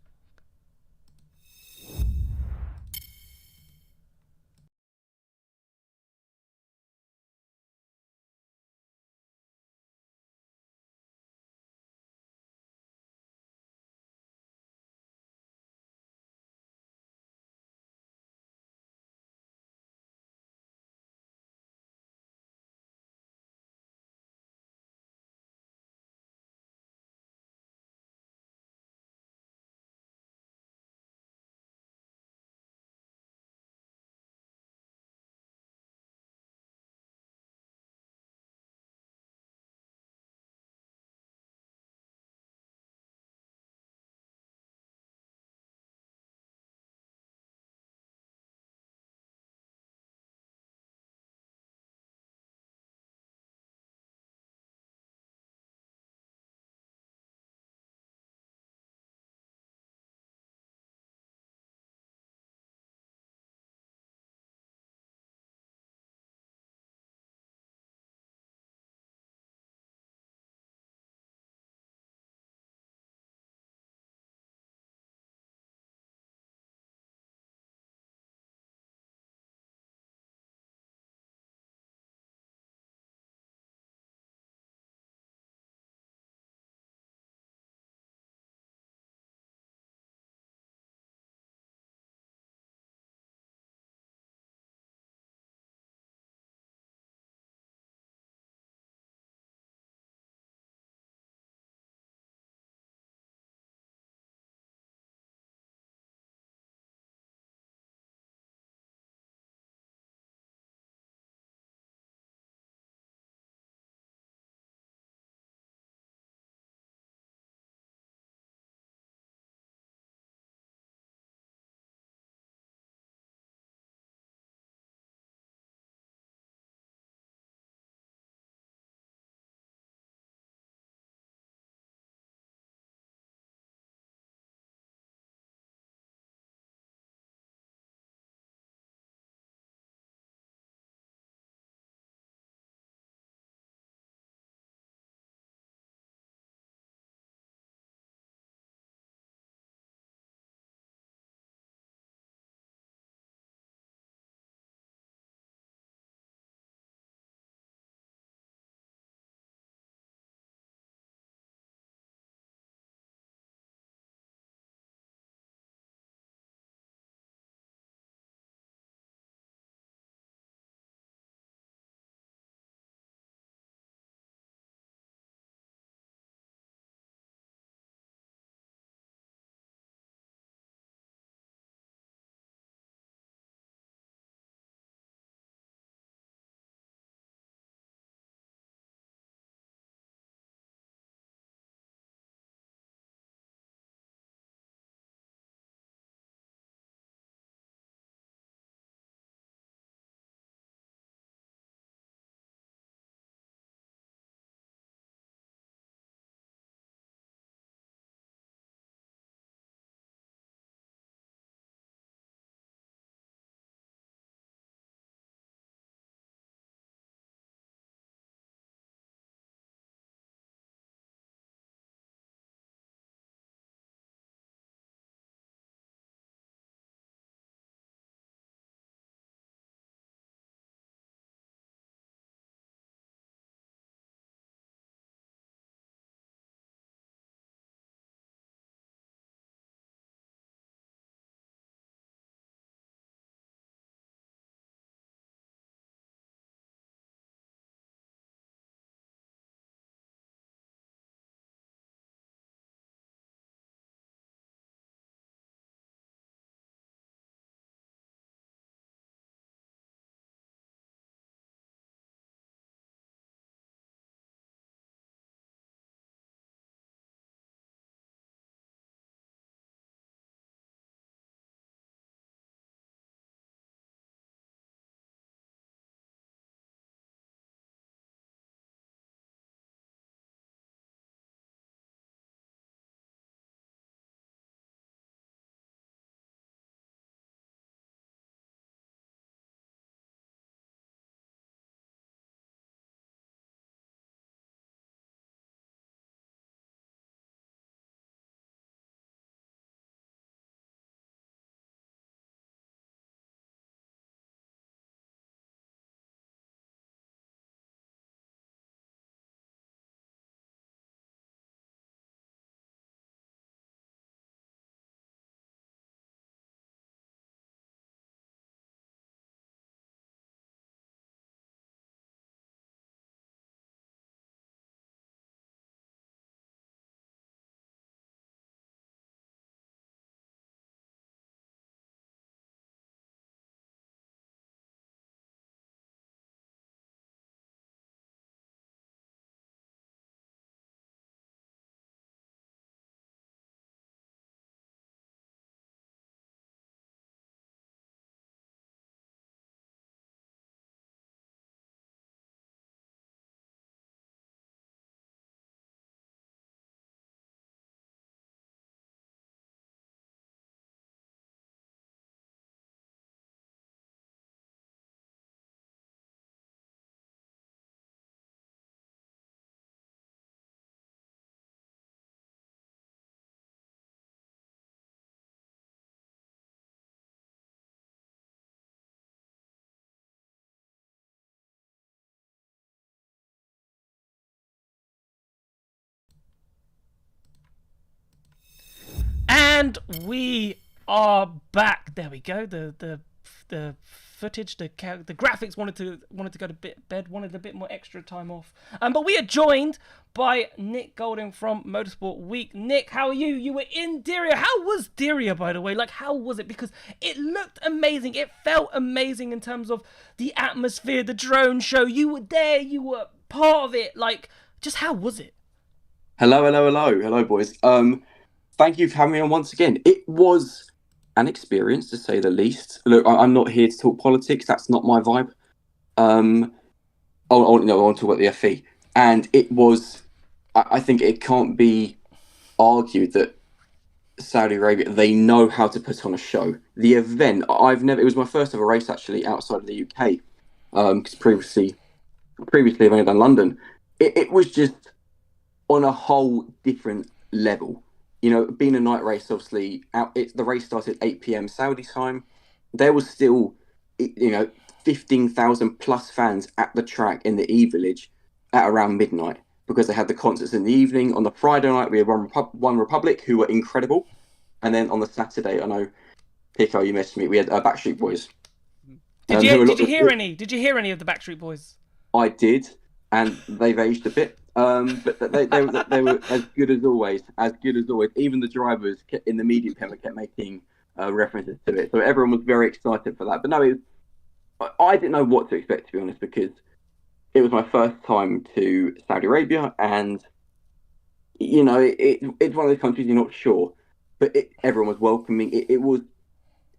And we are back. There we go. The footage, the graphics wanted to go to bed, wanted a bit more extra time off. But we are joined by Nick Golding from Motorsport Week. Nick, how are you? You were in Diriyah. How was Diriyah, by the way? Like, how was it? Because it looked amazing. It felt amazing in terms of the atmosphere, the drone show. You were there. You were part of it. Like, just how was it? Hello, boys. Thank you for having me on once again. It was an experience, to say the least. Look, I'm not here to talk politics. That's not my vibe. I want to talk about the FE. And it was, I think it can't be argued that Saudi Arabia, they know how to put on a show. The event, it was my first ever race actually outside of the UK. Because previously I've only done London. It was just on a whole different level. You know, being a night race, obviously, the race started at 8 p.m. Saudi time. There was still, 15,000 plus fans at the track in the E-Village at around midnight because they had the concerts in the evening. On the Friday night, we had One Republic, who were incredible. And then on the Saturday, I know, Pico, you messaged me, we had Backstreet Boys. Did you hear any of the Backstreet Boys? I did, and they've aged a bit. But they were as good as always. Even the drivers in the media panel kept making references to it, so everyone was very excited for that. But no, I didn't know what to expect, to be honest, because it was my first time to Saudi Arabia, and it's one of those countries you're not sure, but everyone was welcoming. It was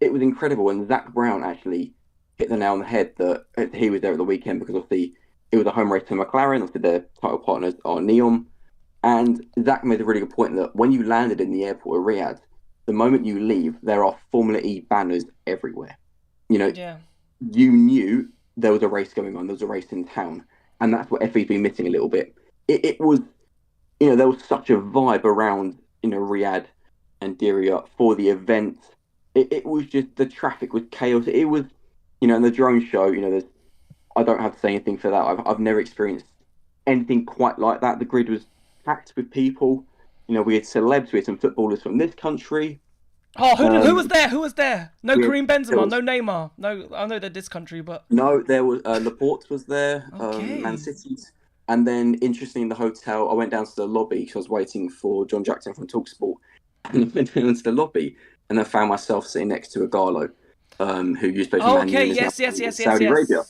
incredible, and Zach Brown actually hit the nail on the head that he was there at the weekend because obviously it was a home race to McLaren. Obviously, their title partners are Neom. And Zach made a really good point that when you landed in the airport of Riyadh, the moment you leave, there are Formula E banners everywhere. You knew there was a race going on. There was a race in town. And that's what FE's been missing a little bit. It was, there was such a vibe around, Riyadh and Diriyah for the event. It was just, the traffic was chaos. It was, and the drone show, I don't have to say anything for that. I've never experienced anything quite like that. The grid was packed with people. We had celebs, we had some footballers from this country. Oh, who was there? Who was there? No Karim Benzema, no Neymar. No, I know they're this country, but... No, there was... Laporte was there, okay. Man City's. And then, interestingly, in the hotel, I went down to the lobby because I was waiting for John Jackson from TalkSport. And I went down to the lobby and I found myself sitting next to a Garlo, who used to play for Man U. Yes. Saudi Arabia.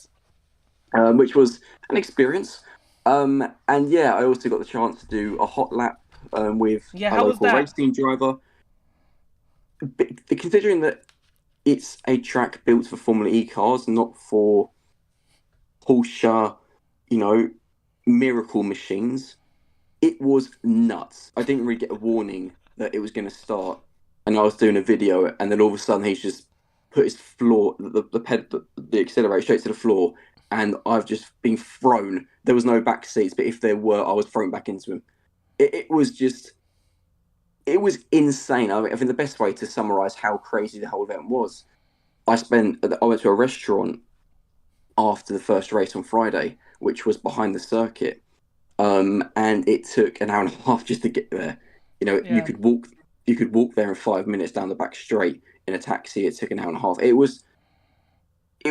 Which was an experience. And yeah, I also got the chance to do a hot lap with a local racing driver. But considering that it's a track built for Formula E cars, not for Porsche, miracle machines, it was nuts. I didn't really get a warning that it was going to start. And I was doing a video, and then all of a sudden he's just put his floor, the accelerator straight to the floor. And I've just been thrown. There was no back seats, but if there were, I was thrown back into him. It was insane. I think the best way to summarize how crazy the whole event was, I went to a restaurant after the first race on Friday, which was behind the circuit. And it took an hour and a half just to get there. You could walk there in 5 minutes down the back straight in a taxi. It took an hour and a half. It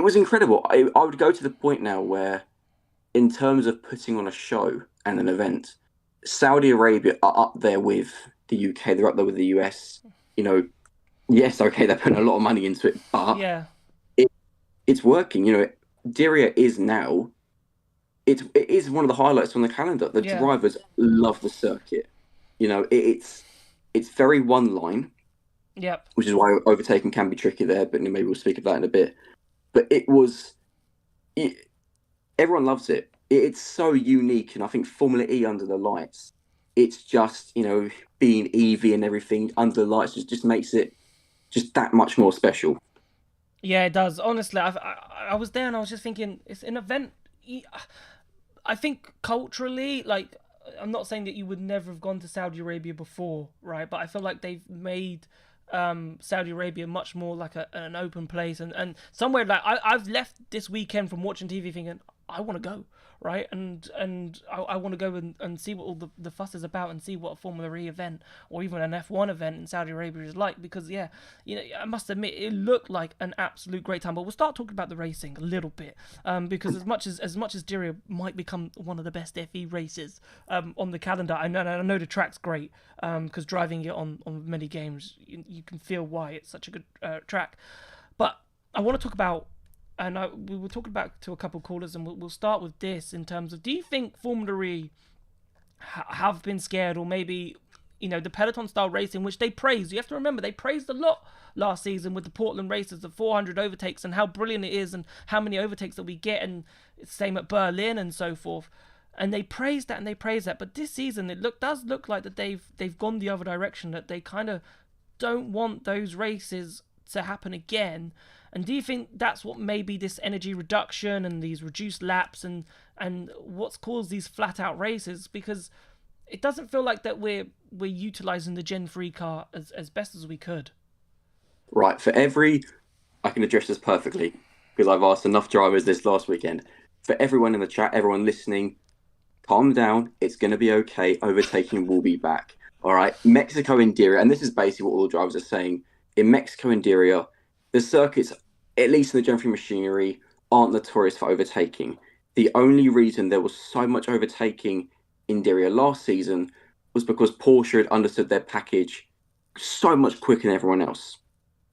was incredible. I would go to the point now where, in terms of putting on a show and an event, Saudi Arabia are up there with the UK. They're up there with the US. Yes, okay, they're putting a lot of money into it, but it's working. Diriyah is now. It is one of the highlights on the calendar. The drivers love the circuit. It's very one line. Yep. Which is why overtaking can be tricky there, but maybe we'll speak of that in a bit. But everyone loves it. It's so unique, and I think Formula E under the lights, it's just, being EV and everything under the lights just makes it just that much more special. Yeah, it does. Honestly, I was there and I was just thinking, it's an event. I think culturally, like, I'm not saying that you would never have gone to Saudi Arabia before, right? But I feel like they've made Saudi Arabia much more like an open place and somewhere like I've left this weekend from watching TV thinking I want to go, right? And I want to go and see what all the fuss is about, and see what a Formula E event or even an F1 event in Saudi Arabia is like. Because I must admit it looked like an absolute great time. But we'll start talking about the racing a little bit, because as much as Diriyah might become one of the best FE races on the calendar, I know the track's great, because driving it on many games, you can feel why it's such a good track. But I want to talk about, and we were talking about to a couple of callers, and we'll start with this in terms of, do you think Formula E have been scared, or maybe, the peloton style racing, which they praised. You have to remember, they praised a lot last season with the Portland races, the 400 overtakes, and how brilliant it is, and how many overtakes that we get, and same at Berlin and so forth. And they praised that, but this season does look like that they've gone the other direction, that they kind of don't want those races to happen again. And do you think that's what maybe this energy reduction and these reduced laps and what's caused these flat out races? Because it doesn't feel like that we're utilizing the Gen 3 car as best as we could. Right, I can address this perfectly because I've asked enough drivers this last weekend. For everyone in the chat, everyone listening, calm down. It's going to be okay. Overtaking will be back. All right. Mexico and Diriyah, and this is basically what all the drivers are saying. In Mexico and Diriyah, the circuits, at least in the Gen 3 machinery, aren't notorious for overtaking. The only reason there was so much overtaking in Diriyah last season was because Porsche had understood their package so much quicker than everyone else.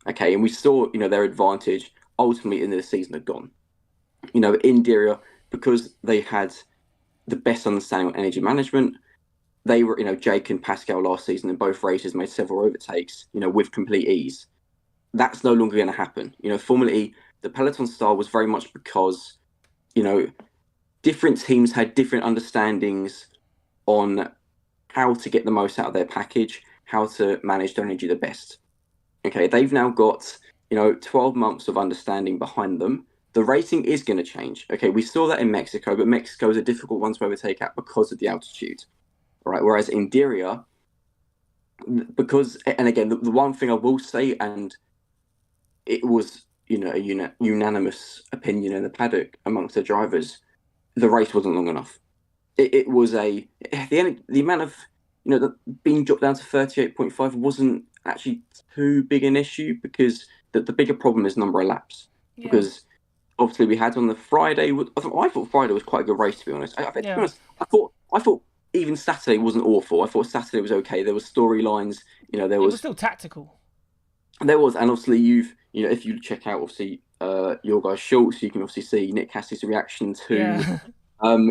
Okay, and we saw, their advantage ultimately in the season had gone. In Diriyah, because they had the best understanding on energy management, they were, Jake and Pascal last season in both races made several overtakes, with complete ease. That's no longer going to happen. Formula E, the peloton style was very much because, different teams had different understandings on how to get the most out of their package, how to manage their energy the best. Okay, they've now got, 12 months of understanding behind them. The racing is going to change. Okay, we saw that in Mexico, but Mexico is a difficult one to overtake at because of the altitude. All right, whereas in Diriyah, because, and again, the one thing I will say, and it was, a unanimous opinion in the paddock amongst the drivers, the race wasn't long enough. It was the amount of, being dropped down to 38.5 wasn't actually too big an issue, because the bigger problem is number of laps. Yeah. Because obviously we had on the Friday, I thought Friday was quite a good race, to be honest. To be honest, I thought even Saturday wasn't awful. I thought Saturday was okay. There was storylines, It was still tactical. There was, and obviously if you check out obviously your guy Schultz, you can obviously see Nick Cassidy's reaction to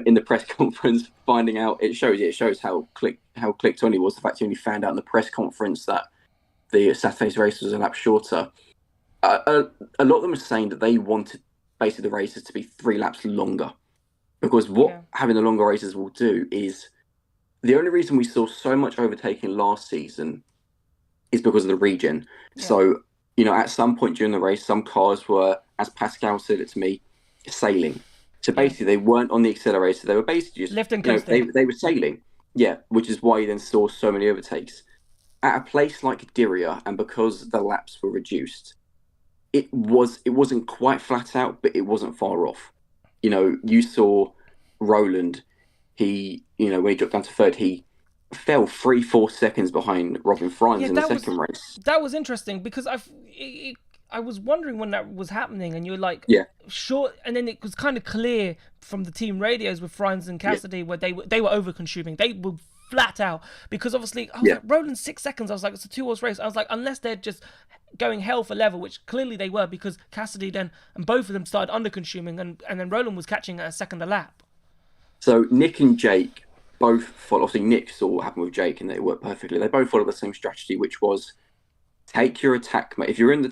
in the press conference, finding out it shows how clicked on he was. The fact he only found out in the press conference that the Saturday's race was a lap shorter. A lot of them are saying that they wanted basically the races to be 3 laps longer, because what having the longer races will do is, the only reason we saw so much overtaking last season is because of the regen. Yeah. So, at some point during the race, some cars were, as Pascal said it to me, sailing. So basically, they weren't on the accelerator. They were basically just lifting. They were sailing. Yeah, which is why you then saw so many overtakes. At a place like Diriyah, and because the laps were reduced, it wasn't quite flat out, but it wasn't far off. You saw Roland. He, when he dropped down to third, he fell 3-4 seconds behind Robin Frijns in the second race. That was interesting, because I was wondering when that was happening, and you're like, sure. And then it was kind of clear from the team radios with Frijns and Cassidy where they were over consuming. They were flat out, because obviously I was like, Roland 6 seconds. I was like, it's a 2-horse race. I was like, unless they're just going hell for leather, which clearly they were, because Cassidy then and both of them started under consuming, and then Roland was catching at a second a lap. So Nick and Jake both followed. Obviously, Nick saw what happened with Jake, and it worked perfectly. They both followed the same strategy, which was take your attack mode. If you're in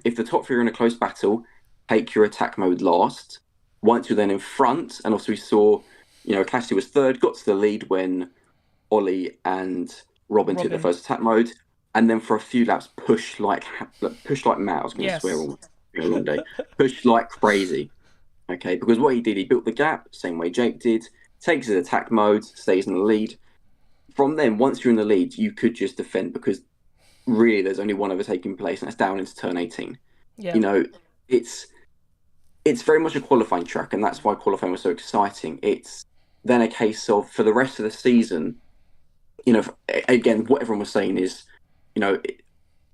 if the top 3 are in a close battle, take your attack mode last. Once you're then in front, and also we saw, Cassidy was third, got to the lead when Ollie and Robin took their first attack mode, and then for a few laps push like mad. I was going to swear all a long day. Push like crazy. Okay, because what he did, he built the gap, same way Jake did, takes his attack mode, stays in the lead. From then, once you're in the lead, you could just defend, because really there's only one overtaking place, and that's down into turn 18. Yeah. it's very much a qualifying track, and that's why qualifying was so exciting. It's then a case of, for the rest of the season, again, what everyone was saying is,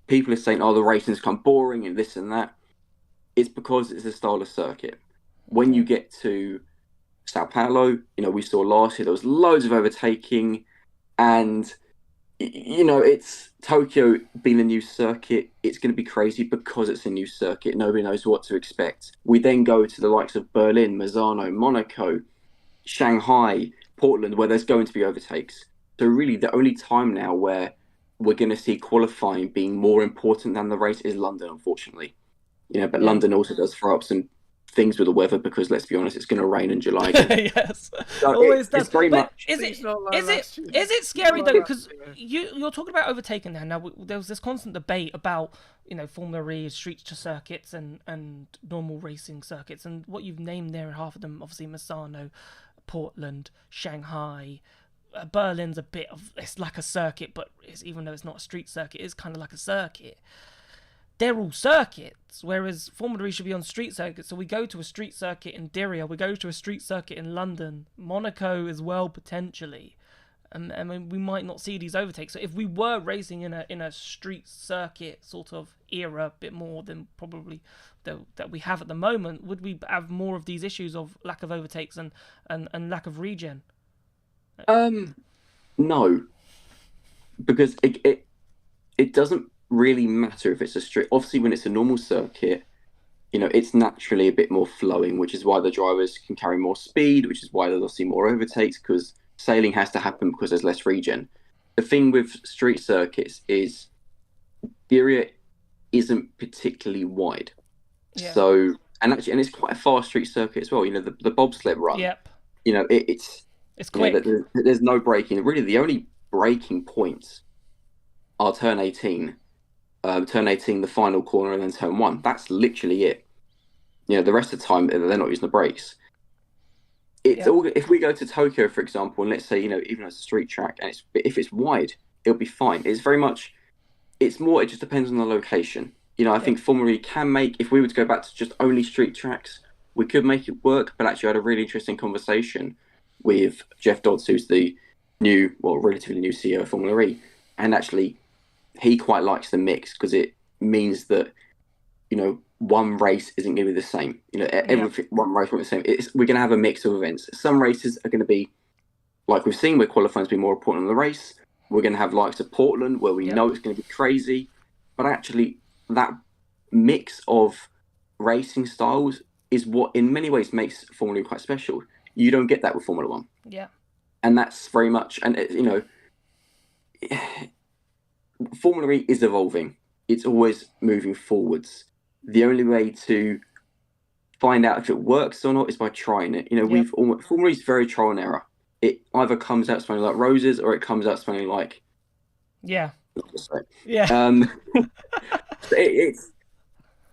people are saying, oh, the racing's become boring and this and that. It's because it's a style of circuit. When you get to Sao Paulo, we saw last year there was loads of overtaking, and it's Tokyo being a new circuit. It's going to be crazy because it's a new circuit. Nobody knows what to expect. We then go to the likes of Berlin, Misano, Monaco, Shanghai, Portland, where there's going to be overtakes. So really, the only time now where we're going to see qualifying being more important than the race is London, unfortunately. But London also does throw up some things with the weather because, let's be honest, it's going to rain in July again. Yes, so always does. it's very much. Is it scary though? Because you're talking about overtaking now. Now there was this constant debate about Formula E, street circuits, and normal racing circuits, and what you've named there, half of them, obviously Misano, Portland, Shanghai. Berlin's a bit of, it's like a circuit, but even though it's not a street circuit, it's kind of like a circuit. They're all circuits, whereas Formula E should be on street circuits. So we go to a street circuit in Diriyah, we go to a street circuit in London, Monaco as well, potentially. And I mean, we might not see these overtakes. So if we were racing in a street circuit sort of era, a bit more than probably that we have at the moment, would we have more of these issues of lack of overtakes and lack of regen? No, because it doesn't really matter if it's a street. Obviously, when it's a normal circuit, it's naturally a bit more flowing, which is why the drivers can carry more speed, which is why they'll see more overtakes, because sailing has to happen because there's less regen. The thing with street circuits is Diriyah isn't particularly wide. Yeah. So, and it's quite a fast street circuit as well. The bobsled run. Yep. It's quick. There's no braking. Really, the only braking points are turn 18, the final corner, and then turn 1. That's literally it. The rest of the time, they're not using the brakes. It's all. If we go to Tokyo, for example, and let's say, even though it's a street track, and if it's wide, it'll be fine. It's very much, it just depends on the location. I think Formula E can make, if we were to go back to just only street tracks, we could make it work. But actually, I had a really interesting conversation with Jeff Dodds, who's the relatively new CEO of Formula E, and actually he quite likes the mix because it means that one race isn't going to be the same. One race won't be the same. We're going to have a mix of events. Some races are going to be, like we've seen, where qualifying is be more important than the race. We're going to have likes of Portland where we know it's going to be crazy, but actually that mix of racing styles is what in many ways makes Formula E quite special. You don't get that with Formula One. Yeah. And that's very much, and Formula E is evolving. It's always moving forwards. The only way to find out if it works or not is by trying it. Formula E is very trial and error. It either comes out smelling like roses or it comes out smelling like. Yeah. Yeah.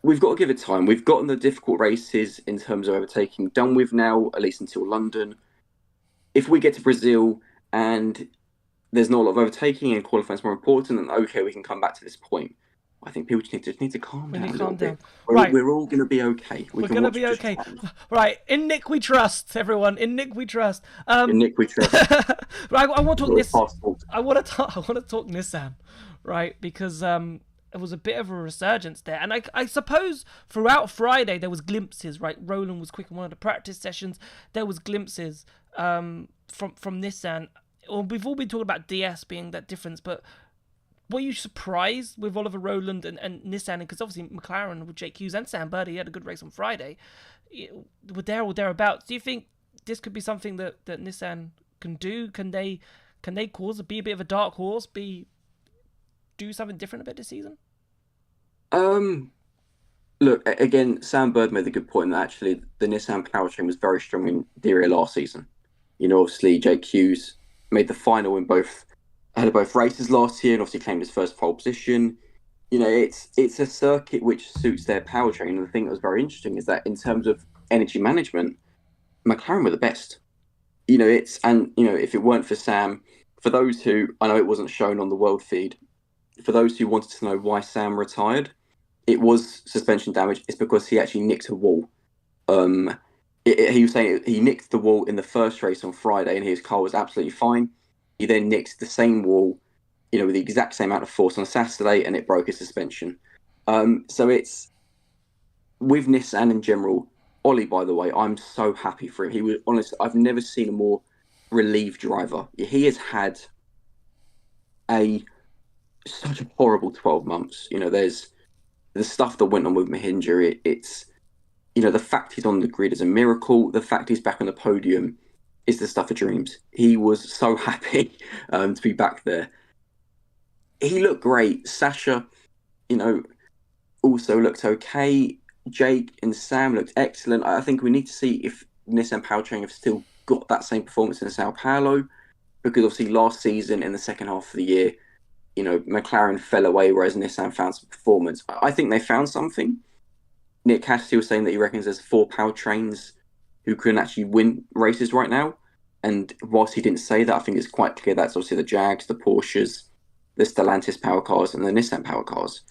We've got to give it time. We've gotten the difficult races in terms of overtaking done with now, at least until London. If we get to Brazil and there's not a lot of overtaking and qualifying is more important, then okay, we can come back to this point. I think people just need to calm down a little bit. Right. We're all going to be okay. We're going to be okay. Right. In Nick we trust, everyone. In Nick we trust. In Nick we trust. Right. I want to talk Nissan. I want to talk Nissan, right? Because it was a bit of a resurgence there, and I suppose throughout Friday there was glimpses. Right. Roland was quick in one of the practice sessions. There was glimpses from Nissan. Well, we've all been talking about DS being that difference, but were you surprised with Oliver Rowland and Nissan? Because obviously McLaren with Jake Hughes and Sam Birdie had a good race on Friday. Were there or thereabouts. Do you think this could be something that Nissan can do? Can they be a bit of a dark horse? Do something different a bit this season? Look, again, Sam Bird made a good point that actually the Nissan powertrain was very strong in Diriyah last season. Obviously Jake Hughes made the final in both races last year and obviously claimed his first pole position. It's a circuit which suits their powertrain. And the thing that was very interesting is that in terms of energy management, McLaren were the best. If it weren't for Sam, for those who, I know it wasn't shown on the world feed, for those who wanted to know why Sam retired, it was suspension damage. It's because he actually nicked a wall. He was saying he nicked the wall in the first race on Friday, and his car was absolutely fine. He then nicked the same wall, with the exact same amount of force on Saturday, and it broke his suspension. So it's with Nissan in general. Ollie, by the way, I'm so happy for him. He was honest. I've never seen a more relieved driver. He has had such a horrible 12 months. There's the stuff that went on with Mahindra. It's the fact he's on the grid is a miracle. The fact he's back on the podium is the stuff of dreams. He was so happy to be back there. He looked great. Sasha, also looked okay. Jake and Sam looked excellent. I think we need to see if Nissan Powertrain have still got that same performance in Sao Paulo, because obviously last season in the second half of the year, McLaren fell away, whereas Nissan found some performance. I think they found something. Nick Cassidy was saying that he reckons there's 4 powertrains who can actually win races right now. And whilst he didn't say that, I think it's quite clear that's obviously the Jags, the Porsches, the Stellantis power cars, and the Nissan power cars.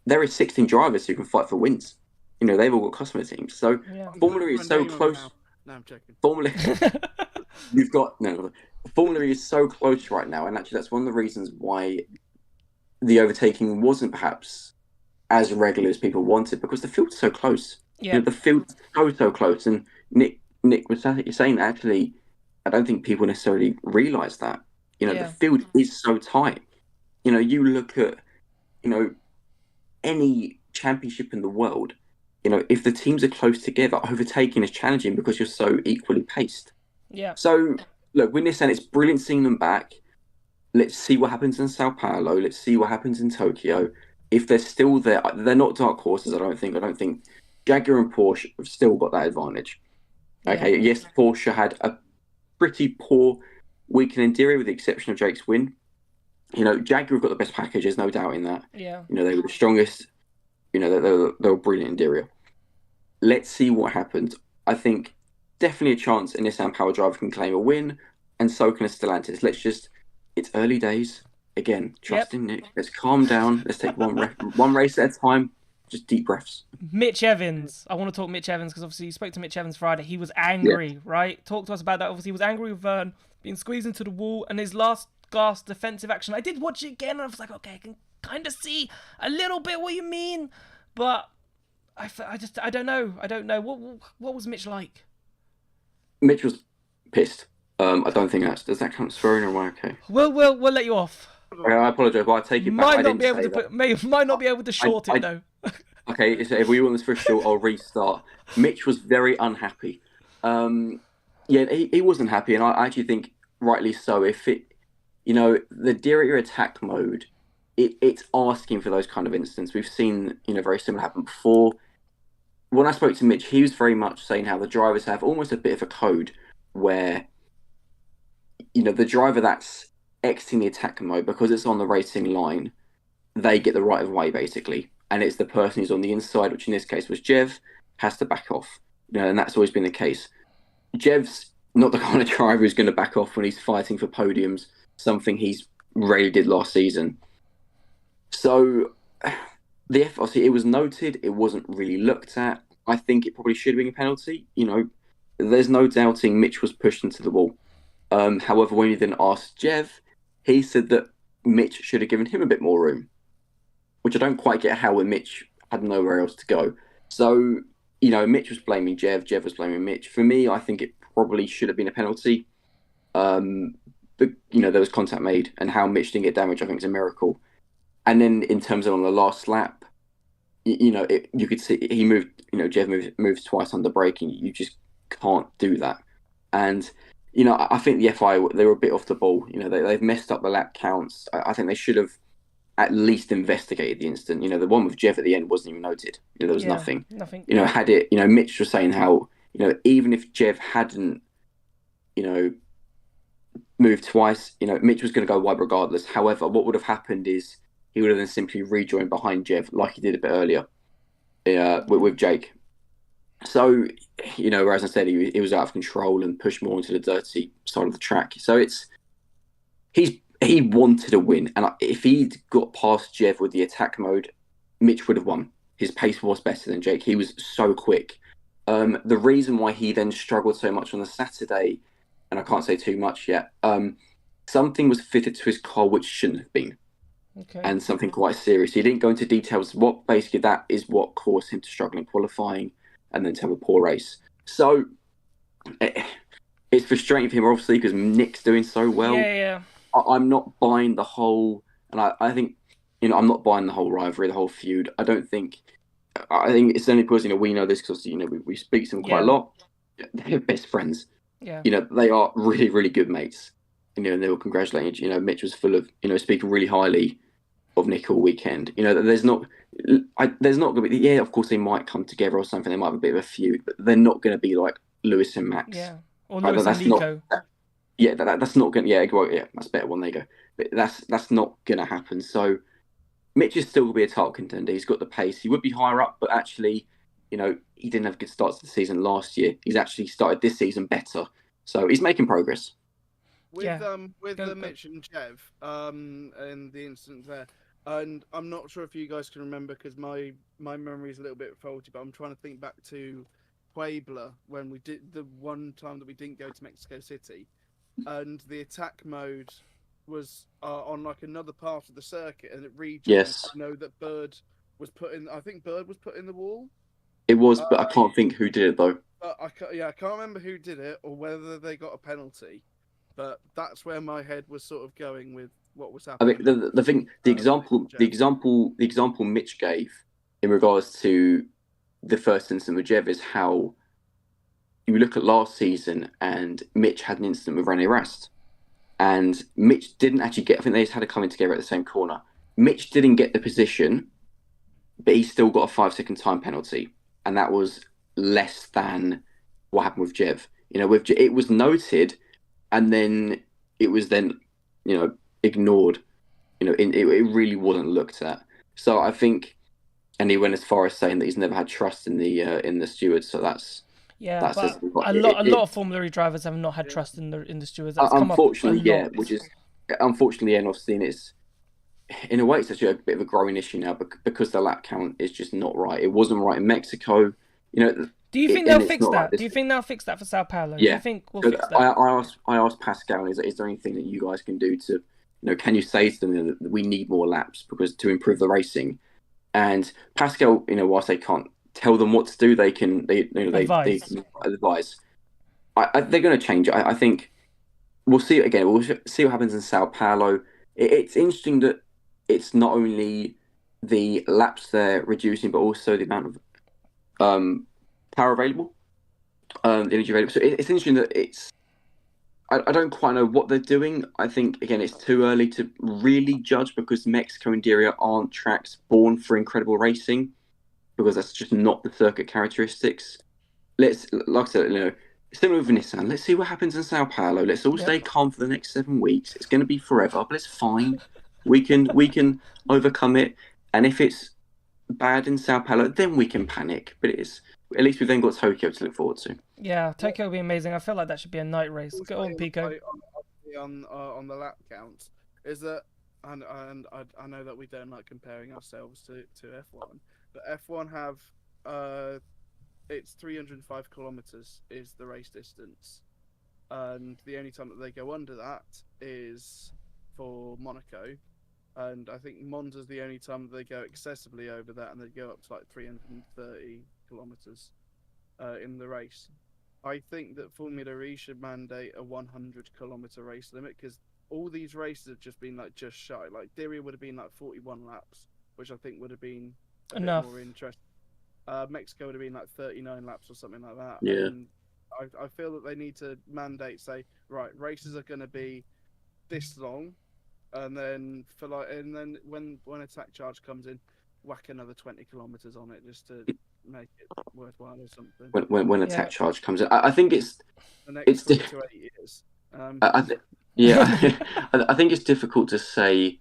There are 16 drivers who can fight for wins. They've all got customer teams. So Formula E is so close. No, I'm joking. Formula E is so close right now, and actually that's one of the reasons why the overtaking wasn't perhaps as regular as people wanted, because the field's so close. Yeah. The field's so close, and Nick was saying that actually, I don't think people necessarily realise that. The field is so tight. You look at any championship in the world. If the teams are close together, overtaking is challenging because you're so equally paced. Yeah. So, look, with Nissan, it's brilliant seeing them back. Let's see what happens in Sao Paulo. Let's see what happens in Tokyo. If they're still there, they're not dark horses, I don't think. I don't think Jaguar and Porsche have still got that advantage. Okay, yes, Porsche had a pretty poor weekend in Diriyah with the exception of Jake's win. Jaguar have got the best packages, no doubt in that. Yeah. They were the strongest. They were brilliant in Diriyah. Let's see what happens. I think definitely a chance a Nissan Power Driver can claim a win, and so can a Stellantis. It's early days. Again, trust in Nick. Let's calm down. Let's take one race at a time. Just deep breaths. Mitch Evans. I want to talk Mitch Evans because obviously you spoke to Mitch Evans Friday. He was angry, right? Talk to us about that. Obviously, he was angry with Vern being squeezed into the wall, and his last gasp defensive action. I did watch it again, and I was like, okay, I can kind of see a little bit what you mean, but I don't know. What was Mitch like? Mitch was pissed. I don't think does that count as swearing, or am I okay? We'll let you off. Okay, I apologise, but I take it back. Might not be able to short it though. Okay, so if we want this for sure, I'll restart. Mitch was very unhappy. He wasn't happy, and I actually think rightly so. If it, the Diriyah attack mode, it's asking for those kind of incidents. We've seen, very similar happen before. When I spoke to Mitch, he was very much saying how the drivers have almost a bit of a code where, the driver that's exiting the attack mode, because it's on the racing line, they get the right of way, basically. And it's the person who's on the inside, which in this case was Jev, has to back off. And that's always been the case. Jev's not the kind of driver who's going to back off when he's fighting for podiums, something he's rarely did last season. So, obviously, it was noted, it wasn't really looked at. I think it probably should have been a penalty. There's no doubting Mitch was pushed into the wall. However, when you then asked Jev, he said that Mitch should have given him a bit more room, which I don't quite get how Mitch had nowhere else to go. So, Mitch was blaming Jev, Jev was blaming Mitch. For me, I think it probably should have been a penalty. But, there was contact made, and how Mitch didn't get damaged, I think, is a miracle. And then in terms of on the last lap, you could see he moved, Jev moves twice under braking. You just can't do that. And, I think the FI, they were a bit off the ball. They've messed up the lap counts. I think they should have at least investigated the incident. The one with Jev at the end wasn't even noted. There was nothing. Nothing. Had it, Mitch was saying how, even if Jev hadn't, moved twice, Mitch was going to go wide regardless. However, what would have happened is he would have then simply rejoined behind Jev like he did a bit earlier with Jake. So, as I said, he was out of control and pushed more into the dirty side of the track. So he wanted a win. And if he'd got past Jev with the attack mode, Mitch would have won. His pace was better than Jake. He was so quick. The reason why he then struggled so much on the Saturday, and I can't say too much yet, something was fitted to his car which shouldn't have been, Okay. and something quite serious. He didn't go into details. What basically that is what caused him to struggle in qualifying and then to have a poor race. So it's frustrating for him, obviously, because Nick's doing so well. Yeah. I'm not buying the whole, and I think, I'm not buying the whole rivalry, the whole feud. I think it's only because, we know this because, we speak to them quite a lot. They're best friends. Yeah. They are really, really good mates. And they were congratulating. Mitch was full of, speaking really highly of Nick all weekend. There's not going to be, yeah, of course they might come together or something. They might have a bit of a feud, but they're not going to be like Lewis and Max. Yeah. Or Lewis and Nico. That's not going to, that's a better one. There you go. But that's not going to happen. So Mitch is still going to be a title contender. He's got the pace. He would be higher up, but actually, he didn't have good starts to the season last year. He's actually started this season better. So he's making progress. With Mitch and Jev, and the incident there, and I'm not sure if you guys can remember because my memory is a little bit faulty, but I'm trying to think back to Puebla when we did the one time that we didn't go to Mexico City, and the attack mode was on like another part of the circuit, and it rejoined. Yes. I know that Bird was put in. I think Bird was put in the wall. It was, but I can't think who did it though. But I can't remember who did it or whether they got a penalty. But that's where my head was sort of going with what was happening. I mean, the example Mitch gave in regards to the first incident with Jev is how you look at last season and Mitch had an incident with Rene Rast. And Mitch didn't actually get, I think they just had to come in together at the same corner. Mitch didn't get the position, but he still got a 5-second time penalty. And that was less than what happened with Jev. It was noted, and then it was ignored. It really wasn't looked at. So I think, and he went as far as saying that he's never had trust in the stewards. So that's but a lot of Formula E drivers have not had trust in the stewards. That's unfortunately, unfortunately, and I've seen it's in a way it's actually a bit of a growing issue now because the lap count is just not right. It wasn't right in Mexico. Do you think they'll fix that? Do you think they'll fix that for Sao Paulo? Yeah. Do you think we'll fix that? I asked Pascal, is there anything that you guys can do to, can you say to them that we need more laps because to improve the racing? And Pascal, whilst they can't tell them what to do, they can advise. They're going to change it. I think we'll see it again. We'll see what happens in Sao Paulo. It's interesting that it's not only the laps they're reducing, but also the amount of power available, energy available. So it's interesting that I don't quite know what they're doing. I think, again, it's too early to really judge because Mexico and Diriyah aren't tracks born for incredible racing because that's just not the circuit characteristics. Like I said, similar with Nissan, let's see what happens in Sao Paulo. Let's all stay calm for the next 7 weeks. It's going to be forever, but it's fine. We can overcome it. And if it's bad in Sao Paulo, then we can panic. But at least we've then got Tokyo to look forward to. Yeah, Tokyo will be amazing. I feel like that should be a night race. Go on, Pico. On the lap count is that, and I know that we don't like comparing ourselves to F1, but F1 have it's 305 kilometers is the race distance, and the only time that they go under that is for Monaco, and I think Monza's the only time that they go excessively over that, and they go up to like 330 kilometers in the race. I think that Formula E should mandate a 100-kilometer race limit because all these races have just been like just shy. Like Diriyah would have been like 41 laps, which I think would have been enough. More interesting. Mexico would have been like 39 laps or something like that. Yeah. And I feel that they need to mandate, say, right, races are going to be this long, and then when attack charge comes in, whack another 20 kilometers on it just to make it worthwhile or something. When attack charge comes in, I think it's the next 6 to 8 years. I think it's difficult to say,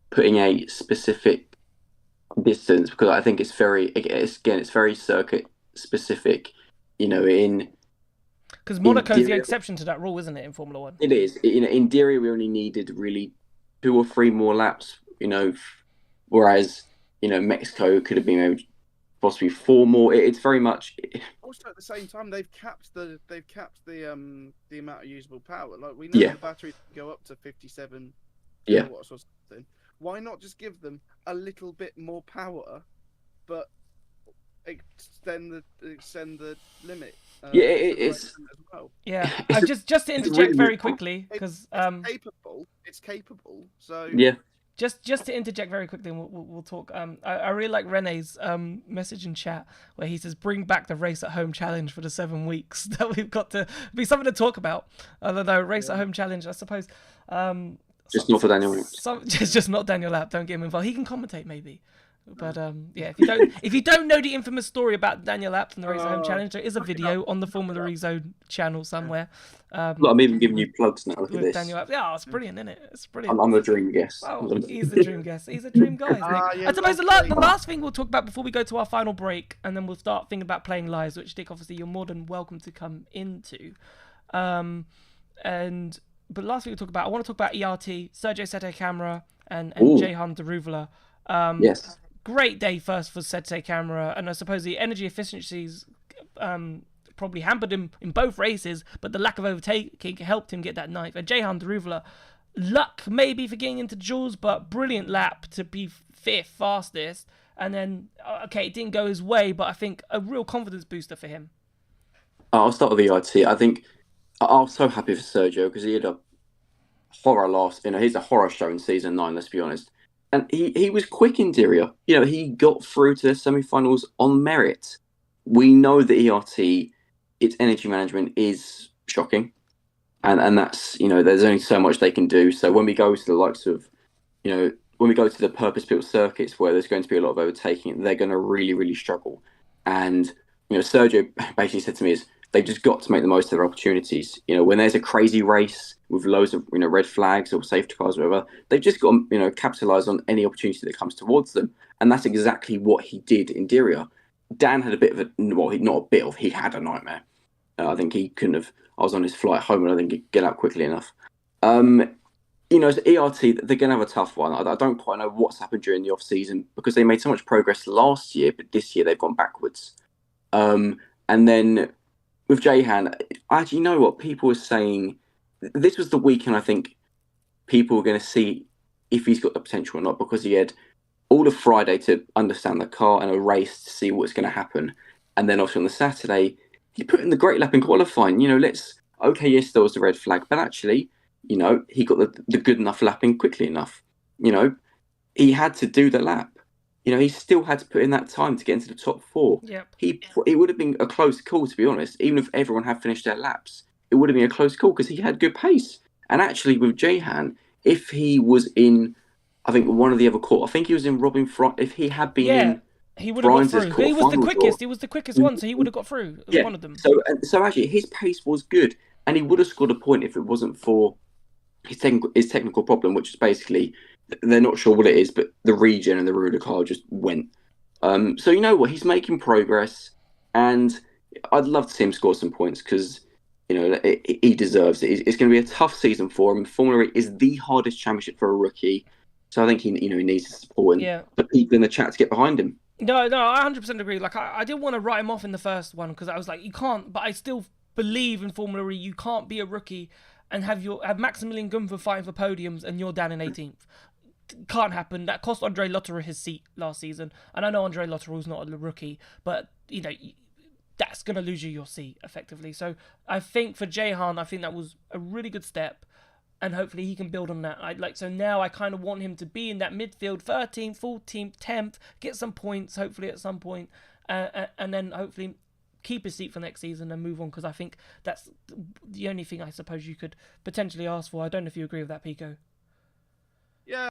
putting a specific distance because I think it's very circuit specific. Because Monaco is the exception to that rule, isn't it, in Formula One? It is. In Diriyah, we only needed really 2 or 3 more laps. Whereas Mexico could have been maybe possibly 4 more. It's very much. Also, at the same time, they've capped the amount of usable power. Like we know Yeah. the batteries go up to 57 Yeah. kilowatts or something. Why not just give them a little bit more power, but extend the limit? Yeah, to the it's as well. Yeah, It's just to it's interject really very weird. quickly, because It's capable. So yeah. just to interject very quickly, and we'll talk. I really like Rene's message in chat where he says, "Bring back the race at home challenge for the 7 weeks." That we've got to be something to talk about. Although race at home challenge, I suppose. Just not for Daniel Lapp. Just not Daniel Lapp. Don't get him involved. He can commentate maybe. But yeah, if you don't know the infamous story about Daniel Lapp and the race at home challenge, there is a video on the Formula E Zone channel somewhere. Look, I'm even giving you plugs now. Look at With this. Daniel Lapp. Yeah, it's brilliant, isn't it? It's brilliant. I'm a dream guest. Oh, he's the dream guest. He's a dream guy, isn't he? yeah, I suppose the lovely. last thing we'll talk about before we go to our final break, and then we'll start thinking about playing lives, which Dick, obviously, you're more than welcome to come into. But last thing we'll talk about, I want to talk about ERT, Sergio Sette Camara, and Jehan Daruvula. Yes. Great day first for Sette Camara, and I suppose the energy efficiencies probably hampered him in both races, but the lack of overtaking helped him get that ninth. And Jehan Daruvula, luck maybe for getting into duels, but brilliant lap to be fifth fastest. And then, okay, it didn't go his way, but I think a real confidence booster for him. I'll start with the EIT. I think I was so happy for Sergio because he had a horror he's a horror show in season 9, let's be honest. And he was quick in Diriyah. He got through to the semi-finals on merit. We know the ERT, its energy management is shocking. And that's, there's only so much they can do. So when we go to the likes of, when we go to the purpose-built circuits where there's going to be a lot of overtaking, they're going to really, really struggle. And, Sergio basically said to me they've just got to make the most of their opportunities. When there's a crazy race with loads of, red flags or safety cars or whatever, they've just got to, capitalise on any opportunity that comes towards them. And that's exactly what he did in Diriyah. Dan had a bit of he had a nightmare. I think he couldn't have, I was on his flight home and I didn't get out quickly enough. As ERT, they're going to have a tough one. I don't quite know what's happened during the off-season because they made so much progress last year, but this year they've gone backwards. And then with Jehan, actually, you know what? People were saying this was the weekend I think people were going to see if he's got the potential or not because he had all of Friday to understand the car and a race to see what's going to happen. And then obviously on the Saturday, he put in the great lap in qualifying. Yes, there was the red flag, but actually, he got the good enough lap in quickly enough. He had to do the lap. He still had to put in that time to get into the top 4. Yep. It would have been a close call, to be honest. Even if everyone had finished their laps, it would have been a close call because he had good pace. And actually, with Jehan, if he was in, I think one of the other I think he was in Robin Fry. If he had been in, he would have got through. He was the quickest. He was the quickest one, so he would have got through. Yeah. One of them. So actually, his pace was good, and he would have scored a point if it wasn't for his technical problem, which is basically they're not sure what it is, but the regen and the rear of the car just went. So you know what? He's making progress, and I'd love to see him score some points because he deserves it. It's going to be a tough season for him. Formula E is the hardest championship for a rookie, so I think he needs to support the people in the chat to get behind him. No, I 100% agree. Like I didn't want to write him off in the first one because I was like, you can't. But I still believe in Formula E. You can't be a rookie and have Maximilian Gunther fighting for podiums and you're down in 18th. Can't happen. That cost Andre Lotterer his seat last season. And I know Andre Lotterer's not a rookie, but that's going to lose you your seat effectively. So I think for Jehan, I think that was a really good step. And hopefully he can build on that. So now I kind of want him to be in that midfield, 13th, 14th, 10th, get some points, hopefully at some point, and then hopefully keep his seat for next season and move on, because I think that's the only thing I suppose you could potentially ask for. I don't know if you agree with that, Pico. Yeah,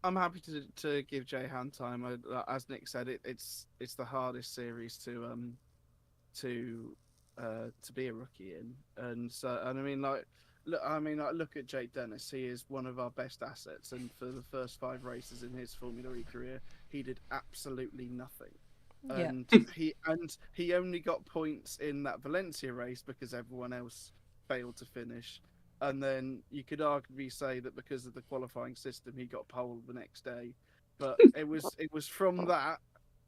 I'm happy to give Jehan time. As Nick said, it's the hardest series to be a rookie in, and I mean look at Jake Dennis. He is one of our best assets, and for the first 5 races in his Formula E career, he did absolutely nothing. And he only got points in that Valencia race because everyone else failed to finish. And then you could arguably say that because of the qualifying system, he got pole the next day. But it was from that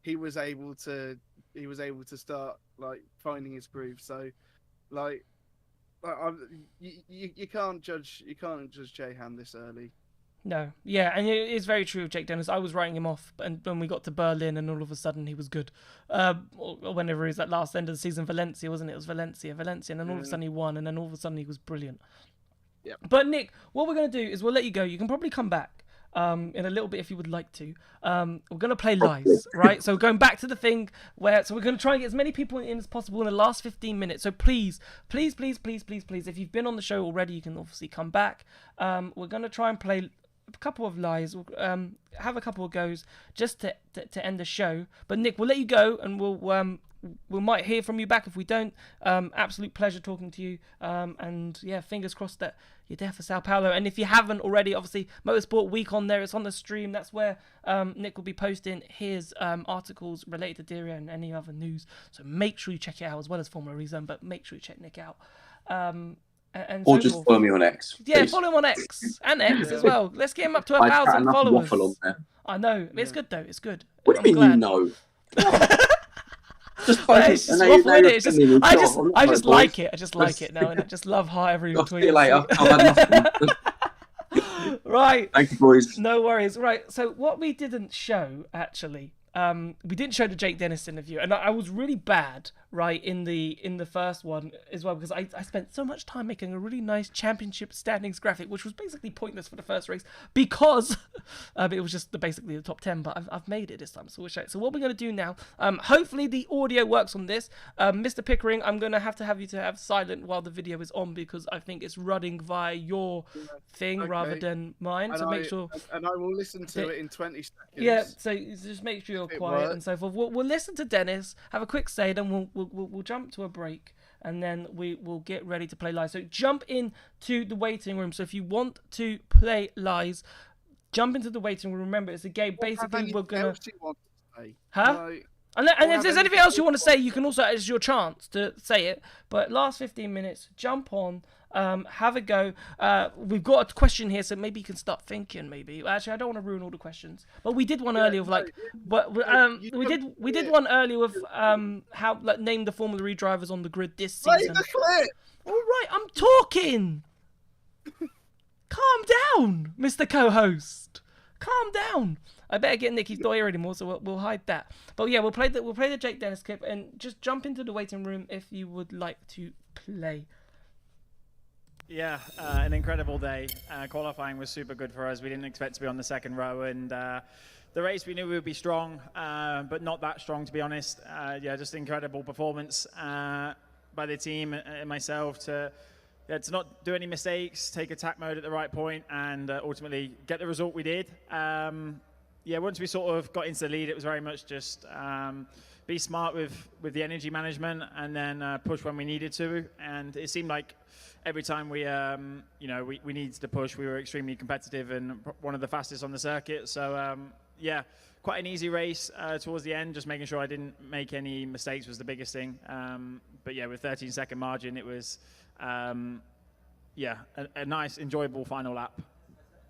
he was able to start like finding his groove. So like you can't judge Jay Ham this early. No, yeah, and it is very true of Jake Dennis. I was writing him off, and when we got to Berlin, and all of a sudden he was good. Or whenever he was at last end of the season, Valencia, wasn't it? It was Valencia, and then all of a sudden he won, and then all of a sudden he was brilliant. Yeah. But Nick, what we're gonna do is we'll let you go. You can probably come back in a little bit if you would like to. We're gonna play lies, right? So going back to the thing we're gonna try and get as many people in as possible in the last 15 minutes. So please, if you've been on the show already, you can obviously come back. We're gonna try and play a couple of lies, have a couple of goes just to end the show. But Nick, we'll let you go, and we might hear from you back if we don't. Absolute pleasure talking to you, and yeah, fingers crossed that you're there for Sao Paulo. And if you haven't already, obviously Motorsport Week on there, it's on the stream. That's where Nick will be posting his articles related to Diriyah and any other news, so make sure you check it out, as well as Formula Rezone, but make sure you check Nick out. Or just follow me on X. Yeah, please. follow him on X and X as well. Let's get him up to I chat 1,000 enough followers. waffle on there. I know, it's good though. It's good. What do you mean you know? Just Well, focus. it's just I know waffle, innit? you're It's just, offending me. I Sure, just I'm not like boys. it. I just like it now, and I just love how everyone I'll see you later. tweets. I've had enough. Right. Thank you, boys. No worries. Right. So what we didn't show actually, we didn't show the Jake Dennis interview, and I was really bad, right, in the first one as well, because I spent so much time making a really nice championship standings graphic, which was basically pointless for the first race because it was just basically the top 10. But I've made it this time, so we'll show it. So what we're gonna do now, hopefully the audio works on this. Mr. Pickering, I'm gonna have you to have silent while the video is on, because I think it's running via your thing rather than mine. So make sure. And I will listen to it in 20 seconds. Yeah, so just make sure you're quiet and so forth. We'll listen to Dennis, have a quick say, then we'll jump to a break, and then we will get ready to play live. So jump into the waiting room. So if you want to play lies, jump into the waiting room. Remember, it's a game. Basically, we're gonna. Huh? And if there's anything else you want to say, you can also, it's your chance to say it. But last 15 minutes, jump on, have a go. We've got a question here, so maybe you can start thinking. Maybe actually, I don't want to ruin all the questions. But we did one earlier of like, we did one earlier with how like name the Formula E drivers on the grid this season. All right, I'm talking. Calm down, Mr. Co-host. Calm down. I better get Nick. He's not here anymore, so we'll hide that. But yeah, we'll play the Jake Dennis clip, and just jump into the waiting room if you would like to play. Yeah, an incredible day. Qualifying was super good for us. We didn't expect to be on the second row, and the race we knew we would be strong, but not that strong to be honest. Yeah, just incredible performance by the team and myself to not do any mistakes, take attack mode at the right point, and ultimately get the result we did. Yeah, once we sort of got into the lead, it was very much just be smart with the energy management, and then push when we needed to. And it seemed like every time we needed to push, we were extremely competitive and one of the fastest on the circuit. So yeah, quite an easy race towards the end. Just making sure I didn't make any mistakes was the biggest thing. But yeah, with 13-second margin, it was yeah, a nice, enjoyable final lap.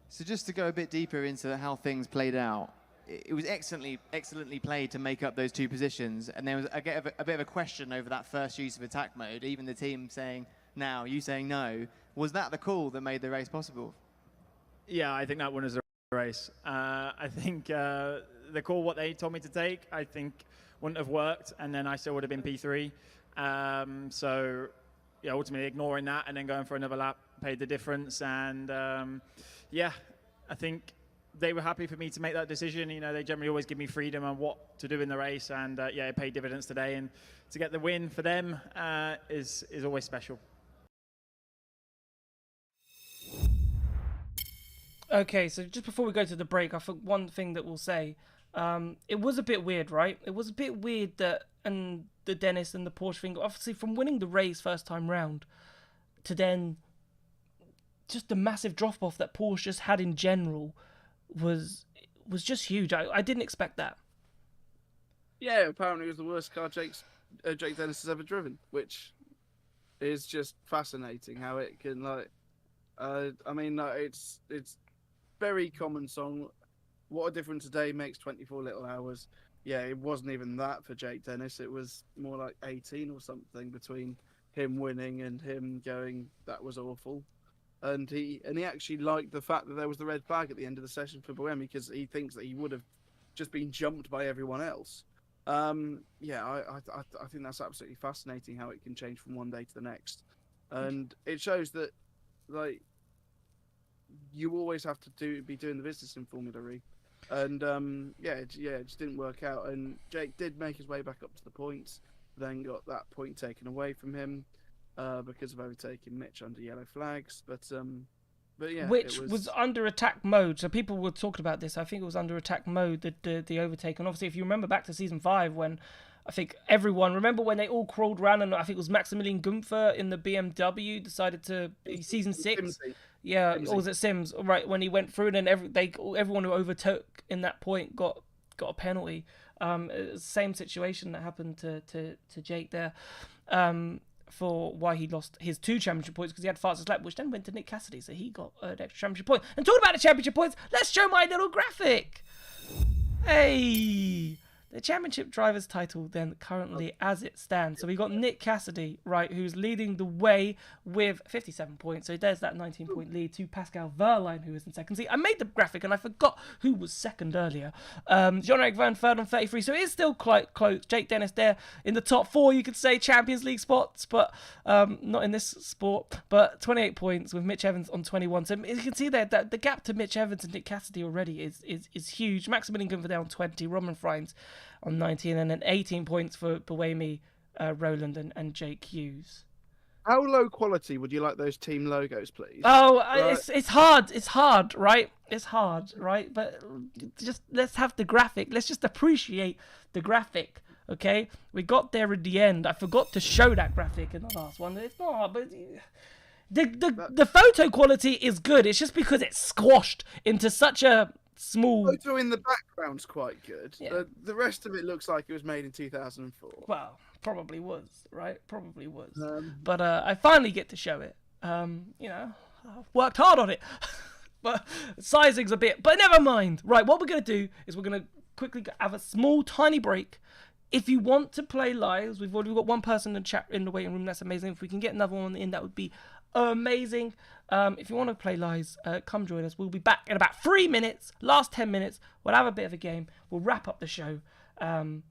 So just to go a bit deeper into how things played out, it was excellently played to make up those two positions, and there was a bit of a question over that first use of attack mode, even the team saying now, you saying no. Was that the call that made the race possible? Yeah, I think that won us the race. I think the call, what they told me to take, I think wouldn't have worked, and then I still would have been P3. So yeah, ultimately ignoring that and then going for another lap paid the difference. And yeah, I think they were happy for me to make that decision. You know, they generally always give me freedom on what to do in the race, and yeah, it paid dividends today. And to get the win for them is always special. Okay, so just before we go to the break, I think one thing that we'll say, it was a bit weird, right? It was a bit weird that, and the Dennis and the Porsche thing, obviously from winning the race first time round to then just the massive drop off that Porsche just had in general was just huge. I didn't expect that. Yeah, apparently it was the worst car Jake Dennis has ever driven, which is just fascinating how it can like. I mean, it's very common song. What a difference a day makes 24 little hours. yeah, it wasn't even that for Jake Dennis. It was more like 18 or something between him winning and him going, that was awful. And he actually liked the fact that there was the red flag at the end of the session for Buemi, because he thinks that he would have just been jumped by everyone else. Yeah, I think that's absolutely fascinating how it can change from one day to the next, and it shows that like you always have to be doing the business in Formula E. And it just didn't work out. And Jake did make his way back up to the points, then got that point taken away from him because of overtaking Mitch under yellow flags. But yeah, which was under attack mode. So people were talking about this. I think it was under attack mode, the overtake. And obviously, if you remember back to season 5, when I think everyone remember when they all crawled around, and I think it was Maximilian Gunther in the BMW decided to season 6. Simsy. Yeah, Simsy. or was it Sims? Right, when he went through, and then everyone who overtook in that point got a penalty. Same situation that happened to Jake there. For why he lost his 2 championship points, because he had fastest lap, which then went to Nick Cassidy, so he got an extra championship point. And talking about the championship points, let's show my little graphic. Hey, the championship driver's title then currently as it stands. So we got Nick Cassidy, right, who's leading the way with 57 points. So there's that 19-point lead to Pascal Wehrlein, who is in second. See, I made the graphic and I forgot who was second earlier. Jean-Eric Verne third on 33. So it is still quite close. Jake Dennis there in the top 4, you could say, Champions League spots, but not in this sport. But 28 points with Mitch Evans on 21. So you can see there that the gap to Mitch Evans and Nick Cassidy already is huge. Maximilian Gunther there on 20. Roman Freins on 19, and then 18 points for Buemi, Roland, and Jake Hughes. How low quality would you like those team logos, please? Oh, it's hard, right? It's hard, right? But just let's have the graphic. Let's just appreciate the graphic, okay? We got there at the end. I forgot to show that graphic in the last one. It's not, but the photo quality is good. It's just because it's squashed into such a small. The photo in the background's quite good. Yeah. The rest of it looks like it was made in 2004. Well, probably was, right? Probably was. But I finally get to show it. I've worked hard on it. But sizing's a bit. But never mind. Right, what we're going to do is we're going to quickly have a small, tiny break. If you want to play lives, we've already got one person in the chat in the waiting room. That's amazing. If we can get another one in, that would be amazing. If you want to play lives, come join us. We'll be back in about 3 minutes. Last 10 minutes, we'll have a bit of a game. We'll wrap up the show, and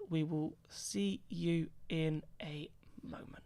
we will see you in a moment.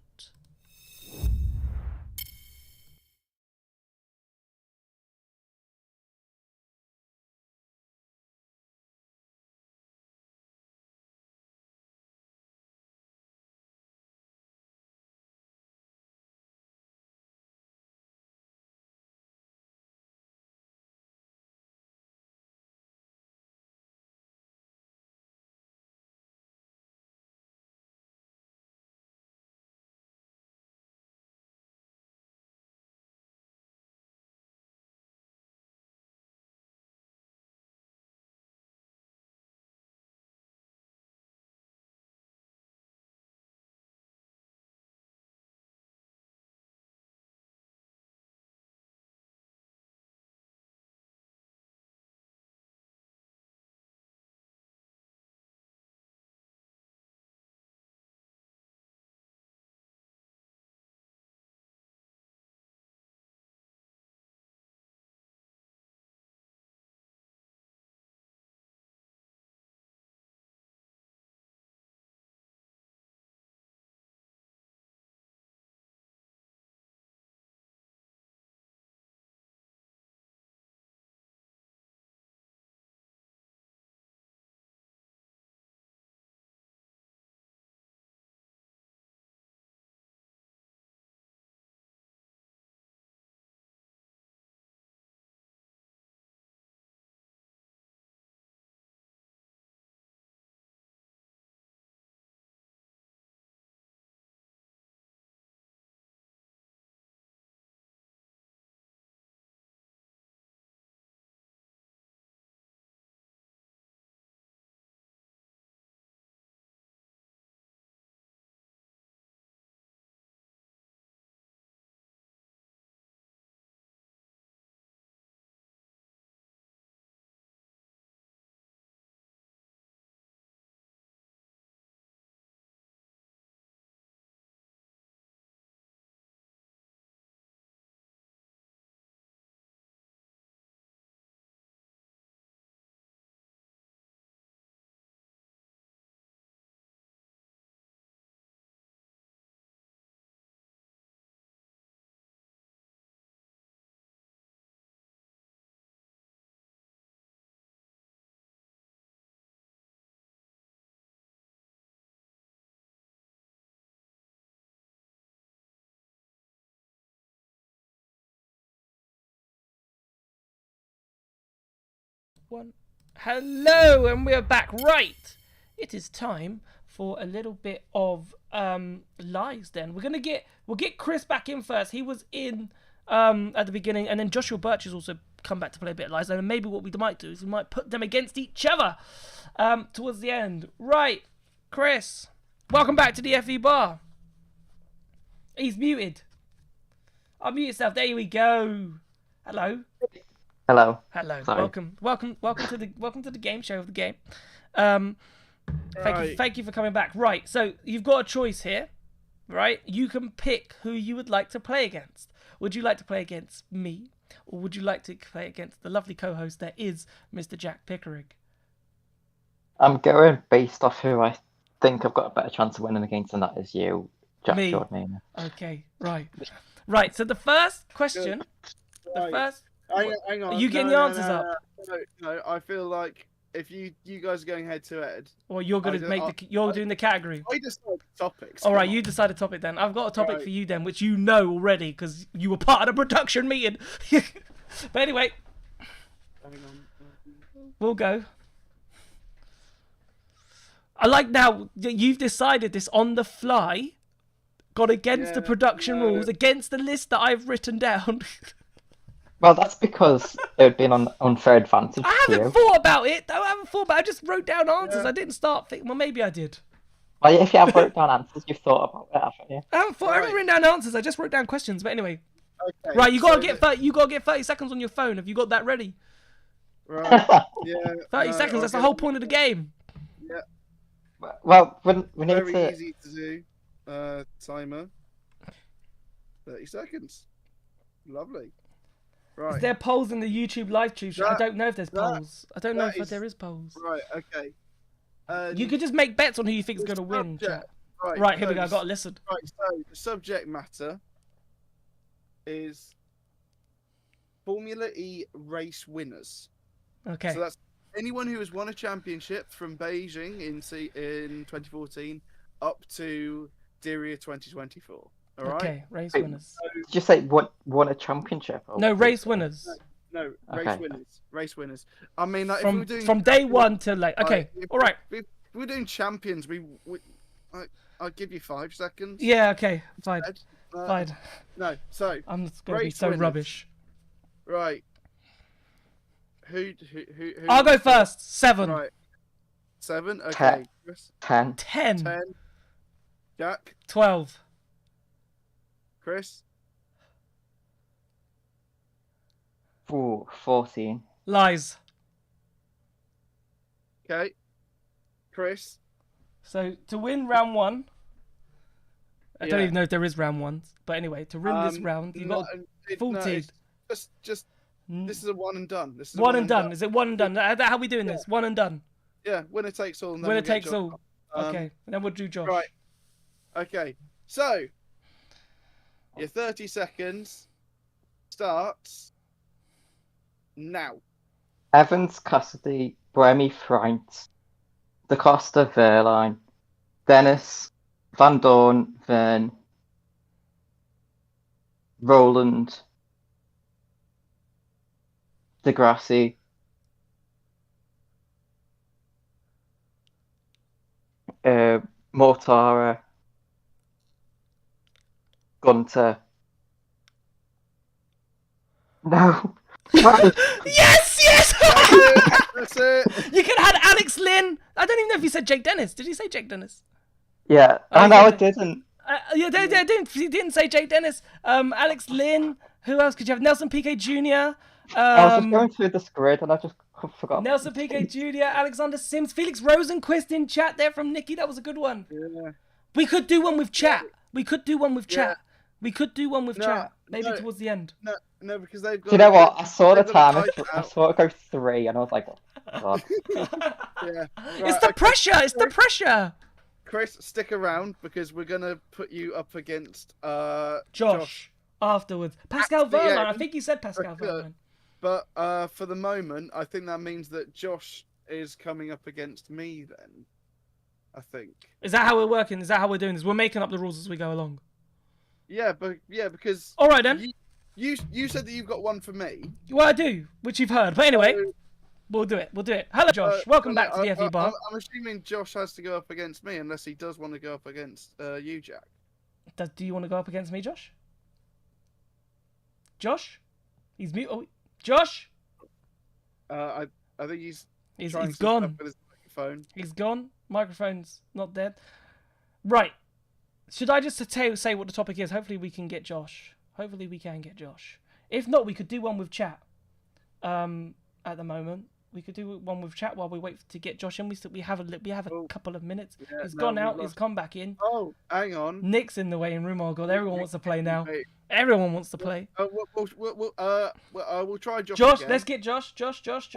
1. Hello, and we're back. Right. It is time for a little bit of lies then. We'll get Chris back in first. He was in at the beginning, and then Joshua Birch has also come back to play a bit of lies. And maybe what we might do is we might put them against each other towards the end. Right, Chris, welcome back to the FE bar. He's muted. Unmute yourself. There we go. Hello. Hello. Hello. Sorry. Welcome to the game show of the game. Thank you for coming back. Right. So you've got a choice here, right? You can pick who you would like to play against. Would you like to play against me, or would you like to play against the lovely co-host that is Mr. Jack Pickering? I'm going based off who I think I've got a better chance of winning against, and that is you, Jack Me. Jordan. Okay. Right. So the first question. Right. The first. Hang on. Are you getting the answers up? No, I feel like if you guys are going head to head. Or you're gonna you're doing the category. I decide topics. All right, you decide a topic then. I've got a topic for you then, which you know already because you were part of the production meeting. But anyway, we'll go. I like now that you've decided this on the fly, gone against the production rules, against the list that I've written down. Well, that's because it would be an unfair advantage I to haven't you. thought about it. I just wrote down answers. I didn't start thinking. Well, maybe I did. Well, if you have wrote down answers, you've thought about it, haven't you? I haven't written down answers. I just wrote down questions. But anyway, Okay, right, you gotta get 30 seconds on your phone. Have you got that ready? Right. Yeah. 30 seconds. That's the whole point of the game. Yeah. Well, we need Very to. easy to do. Timer. 30 seconds. Lovely. Right. Is there polls in the YouTube live stream? I don't know if there's polls. I don't know if is- there is polls. Right. Okay. You could just make bets on who you think is going to win. Chat. Right, here we go. I've got to listen. Right. So the subject matter is Formula E race winners. Okay. So that's anyone who has won a championship from Beijing in 2014 up to Diriyah 2024. All right. Okay, race Wait, winners. Did you say won a championship? Or No, race winners. No, race Okay. winners. Race winners. I mean, like, if we From were doing from day one to like. Okay, if all right. If we're doing champions, I'll give you 5 seconds. Yeah. Okay. Fine. Fine. No. So I'm just going to be race so winners. rubbish. right. Who? I'll go first. 7. Right. 7. Okay. 10. Chris. 10. 10. 10. Jack. 12. Chris. Ooh, 14. Lies. Okay. Chris. So to win round 1, I don't Yeah. even know if there is round 1, but anyway, to win this round, you got full team. it's just this is a one and done. This is a One and done. Is it one and done? Is that how we doing this? One and done. Yeah, winner takes all. And then Winner we get takes Josh. all. Okay, and then we'll do Josh. Right. Okay. So your 30 seconds starts now. Evans, Cassidy, Bremy, Frant, Da Costa, Verline, Dennis, Van Dorn, Vern, Roland, Degrassi, Mortara, Gunter. No. Yes! That's it. You can add Alex Lynn. I don't even know if you said Jake Dennis. Did you say Jake Dennis? Yeah. Oh, Oh, no, yeah. I didn't. Yeah, you didn't say Jake Dennis. Alex Lynn. Who else could you have? Nelson Piquet Jr. I was just going through this grid and I just forgot. Nelson Piquet Jr., Alexander Sims, Felix Rosenquist in chat there from Nikki. That was a good one. Yeah. We could do one with chat. We could do one with chat. We could do one with No, chat. Maybe no. towards the end. No, because they've got. Do you know what? I saw the they've got time. to type I out. saw it go 3 and I was like, oh, God. Yeah. It's Right, the okay. pressure. It's the pressure. Chris, stick around because we're gonna put you up against Josh. Afterwards. Pascal Yeah, Verline. I think you said Pascal Verline. But for the moment, I think that means that Josh is coming up against me. Then, I think. Is that how we're working? Is that how we're doing this? We're making up the rules as we go along. Yeah, because. All right then. You said that you've got one for me. Well, I do, which you've heard. But anyway, We'll do it. Hello, Josh. Welcome back to the FE Bar. I'm assuming Josh has to go up against me unless he does want to go up against you, Jack. Do you want to go up against me, Josh? Josh? He's mute. Oh, Josh? I think he's gone. with his microphone. He's gone. Microphone's not dead. Right. Should I just say what the topic is? Hopefully we can get Josh. If not, we could do one with chat. At the moment, we could do one with chat while we wait to get Josh in. We have a couple of minutes. Yeah, He's gone out. He's come back in. Oh, hang on. Nick's in the waiting room. Oh god, everyone wants to play now. Everyone wants to play. We'll try Josh. Josh, again. let's get Josh. Josh. Josh,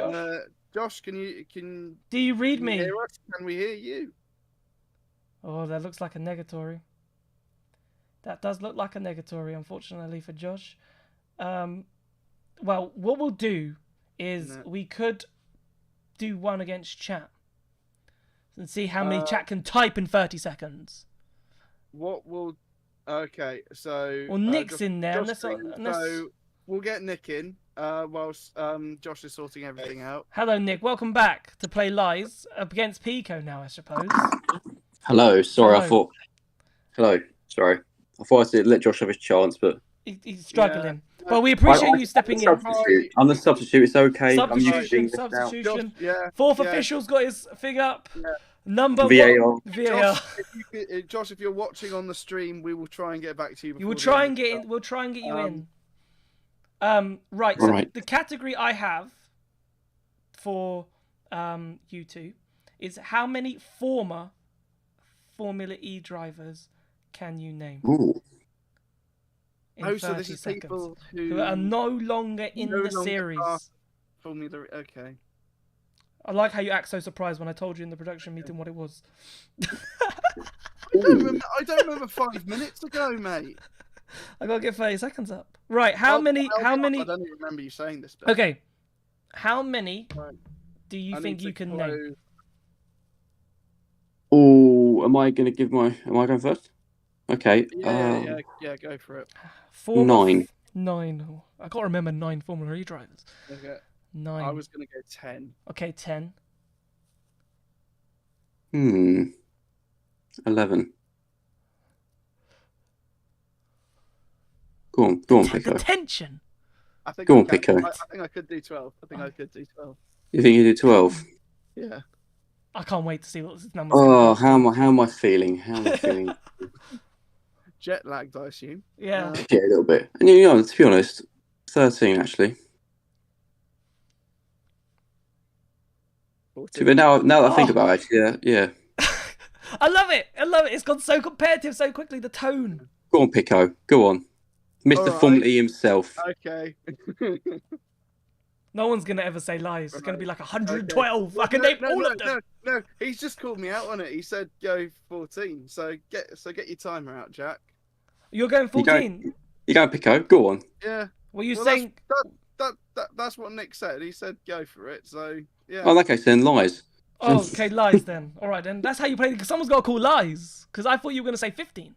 can? Do you read me? Hear us? Can we hear you? Oh, that looks like a negatory. That does look like a negatory, unfortunately for Josh. Well, what we'll do is we could do one against chat and see how many chat can type in 30 seconds. Okay, so... Well, Nick's in there. So we'll get Nick in whilst Josh is sorting everything out. Hello, Nick. Welcome back to play Lies against Pico now, I suppose. Hello. Sorry, Hello. Hello. Sorry. I thought I'd let Josh have his chance, but... He's struggling. Well, we appreciate you stepping in. I'm the substitute. It's okay. Substitution. Fourth official's got his thing up. Yeah. Number VAR. VAR. Josh, if you're watching on the stream, we will try and get back to you. We'll try and get in. We'll try and get you in. Right. So the category I have for you two is how many former Formula E drivers can you name? Ooh. So this is seconds, people who are no longer in the series. Formula. Okay. I like how you act so surprised when I told you in the production meeting what it was. I don't remember 5 minutes ago, mate. I gotta get 30 seconds up. Right, how many? I don't even remember you saying this. Bit. Okay, how many do you think you can name? Oh, am I going first? Okay. Yeah, go for it. 9. 9. Oh, I can't remember 9 Formula E drivers. Okay. 9. I was gonna go 10. Okay, 10. 11. Go on, Pico. The tension. Go on, Pico. I think I could do 12. You think you do 12? Yeah. I can't wait to see what this number. Oh, how am I feeling? Jet lagged, I assume. Yeah. Yeah, a little bit. And to be honest, 13 actually. 14. But now that I think about it, yeah. I love it. It's gone so competitive so quickly. The tone. Go on, Pico. Go on. Mr. Formula E himself. Okay. No one's gonna ever say Lies. It's gonna be like 112. I can name all of them. No, he's just called me out on it. He said go 14. So get your timer out, Jack. You're going 14. You going, Pico? Go on. Yeah. Were you saying that's what Nick said? He said go for it. So yeah. Oh, in that case, then Lies. Oh, okay, Lies then. All right, then that's how you play it. Because someone's got to call Lies. Because I thought you were gonna say 15.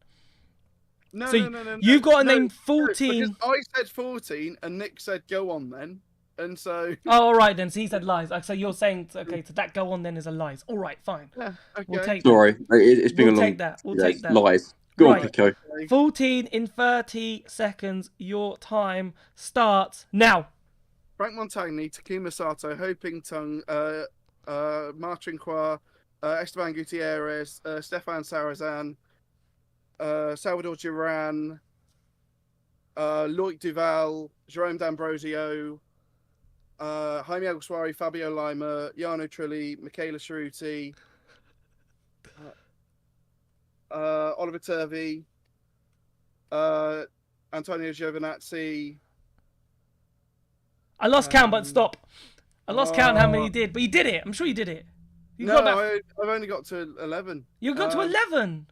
No. You've got to name 14. I said 14, and Nick said go on then. And so. Oh, all right then. So he said Lies. So you're saying okay. So that go on then is a Lies. All right, fine. Yeah. Okay. We'll take. Sorry, it's been a long. We'll take that. Lies. Go on, Pico. 14 in 30 seconds. Your time starts now. Frank Montagny, Takuma Sato, Ho Ping Tung, Martin Qua, Esteban Gutierrez, Stefan Sarazan, Salvador Duran, Loic Duval, Jerome D'Ambrosio, Jaime Alguersuari, Fabio Lima, Jarno Trulli, Michaela Cerruti, Oliver Turvey, Antonio Giovinazzi. I lost count, but stop. I lost count how many you did, but you did it. I'm sure you did it. I've only got to 11. You got to 11.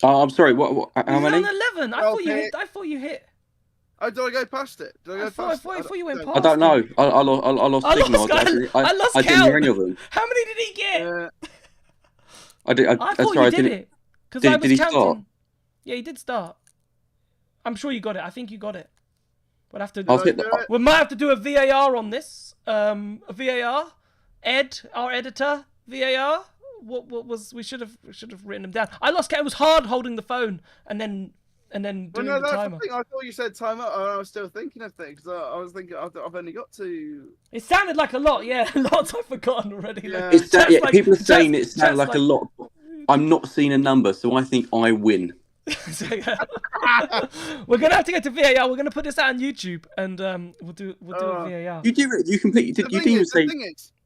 Oh, I'm sorry. What how many? 11. I thought you hit. Oh, did I go past it? I thought you went past. I don't know. I lost signal. I lost I count. didn't hear any of them. How many did he get? I thought you did it. Because I was did he counting. start? Yeah, he did start. I'm sure you got it. I think you got it. We'll have to. We We might have to do a VAR on this. VAR. Ed, our editor, VAR. What was? We should have written them down. I lost count. It was hard holding the phone and then doing the timer. The thing. I thought you said time up. I was still thinking of things. I was thinking I've only got to. It sounded like a lot. Yeah, lots I've forgotten already. Yeah. People are saying it sounded like a lot. I'm not seeing a number, so I think I win. So, yeah. We're gonna have to get to VAR. We're gonna put this out on YouTube, and we'll do a VAR. You do it. You completely. You didn't even say.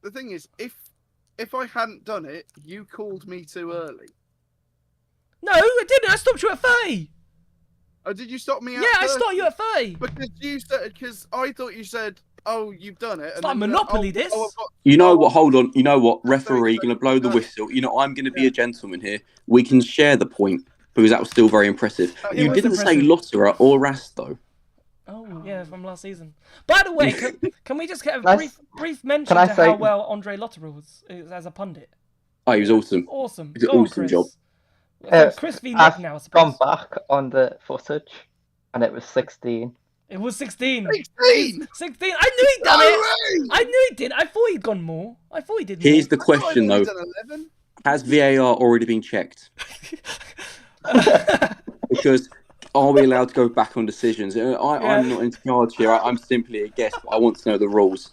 The thing is, if I hadn't done it, you called me too early. No, I didn't. I stopped you at 30. Oh, did you stop me? Yeah, I stopped you at 30. Because I thought you said, "Oh, you've done it." It's like Monopoly. This. You know what? Hold on. You know what? Referee, going to blow the whistle. You know, I'm going to be a gentleman here. We can share the point because that was still very impressive. You didn't say Lotterer or Rasto. Oh yeah, from last season. By the way, can we just get a brief mention to how well Andre Lotterer was as a pundit? Oh, he was awesome. Awesome. It was an awesome job. Chris v. Nick now, I suppose. Gone back on the footage, and it was 16. It was 16. 16. 16. I knew he'd done it. I knew he did. I thought he'd gone more. I thought he did more. Here's the question though: has VAR already been checked? Because are we allowed to go back on decisions? I'm not in charge here. I'm simply a guest. But I want to know the rules.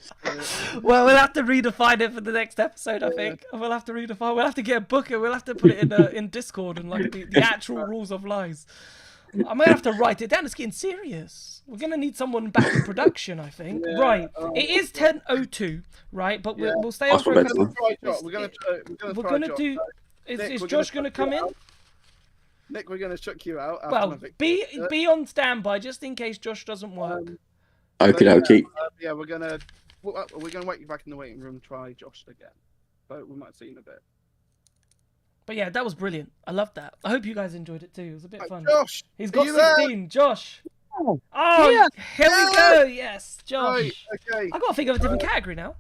Well, we'll have to redefine it for the next episode, I think. We'll have to redefine. We'll have to get a book. We'll have to put it in Discord and like the actual rules of lies. I might have to write it down. It's getting serious. We're gonna need someone back in production, I think. Yeah, right. It is 10:02, right? But we'll stay on for a couple. We're gonna do. Is Josh gonna come in? Nick, we're going to chuck you out. Well, be on standby just in case Josh doesn't work. Okay. Yeah, we're going to wait you back in the waiting room. Try Josh again, but we might see you in a bit. But yeah, that was brilliant. I loved that. I hope you guys enjoyed it too. It was a bit fun. Josh, he's got 16. Josh. Oh, yeah. Here we go. Yes, Josh. Right, okay. I've got to think of a different category now.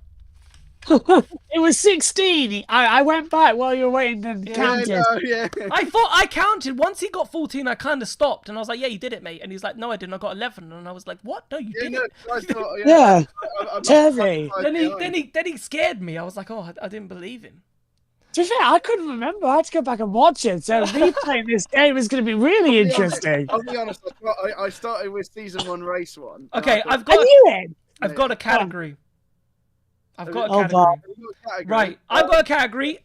It was 16. I went back while you were waiting and counted. I thought I counted. Once he got 14, I kind of stopped. And I was like, yeah, you did it, mate. And he's like, no, I didn't. I got 11. And I was like, what? No, you didn't. Yeah. Turvey. Then he scared me. I was like, oh, I didn't believe him. To be fair, I couldn't remember. I had to go back and watch it. So replaying this game is going to be really interesting. I'll be honest. I started with season 1, race 1. Okay, I've got a category. I've got a category. Right, I've got a category,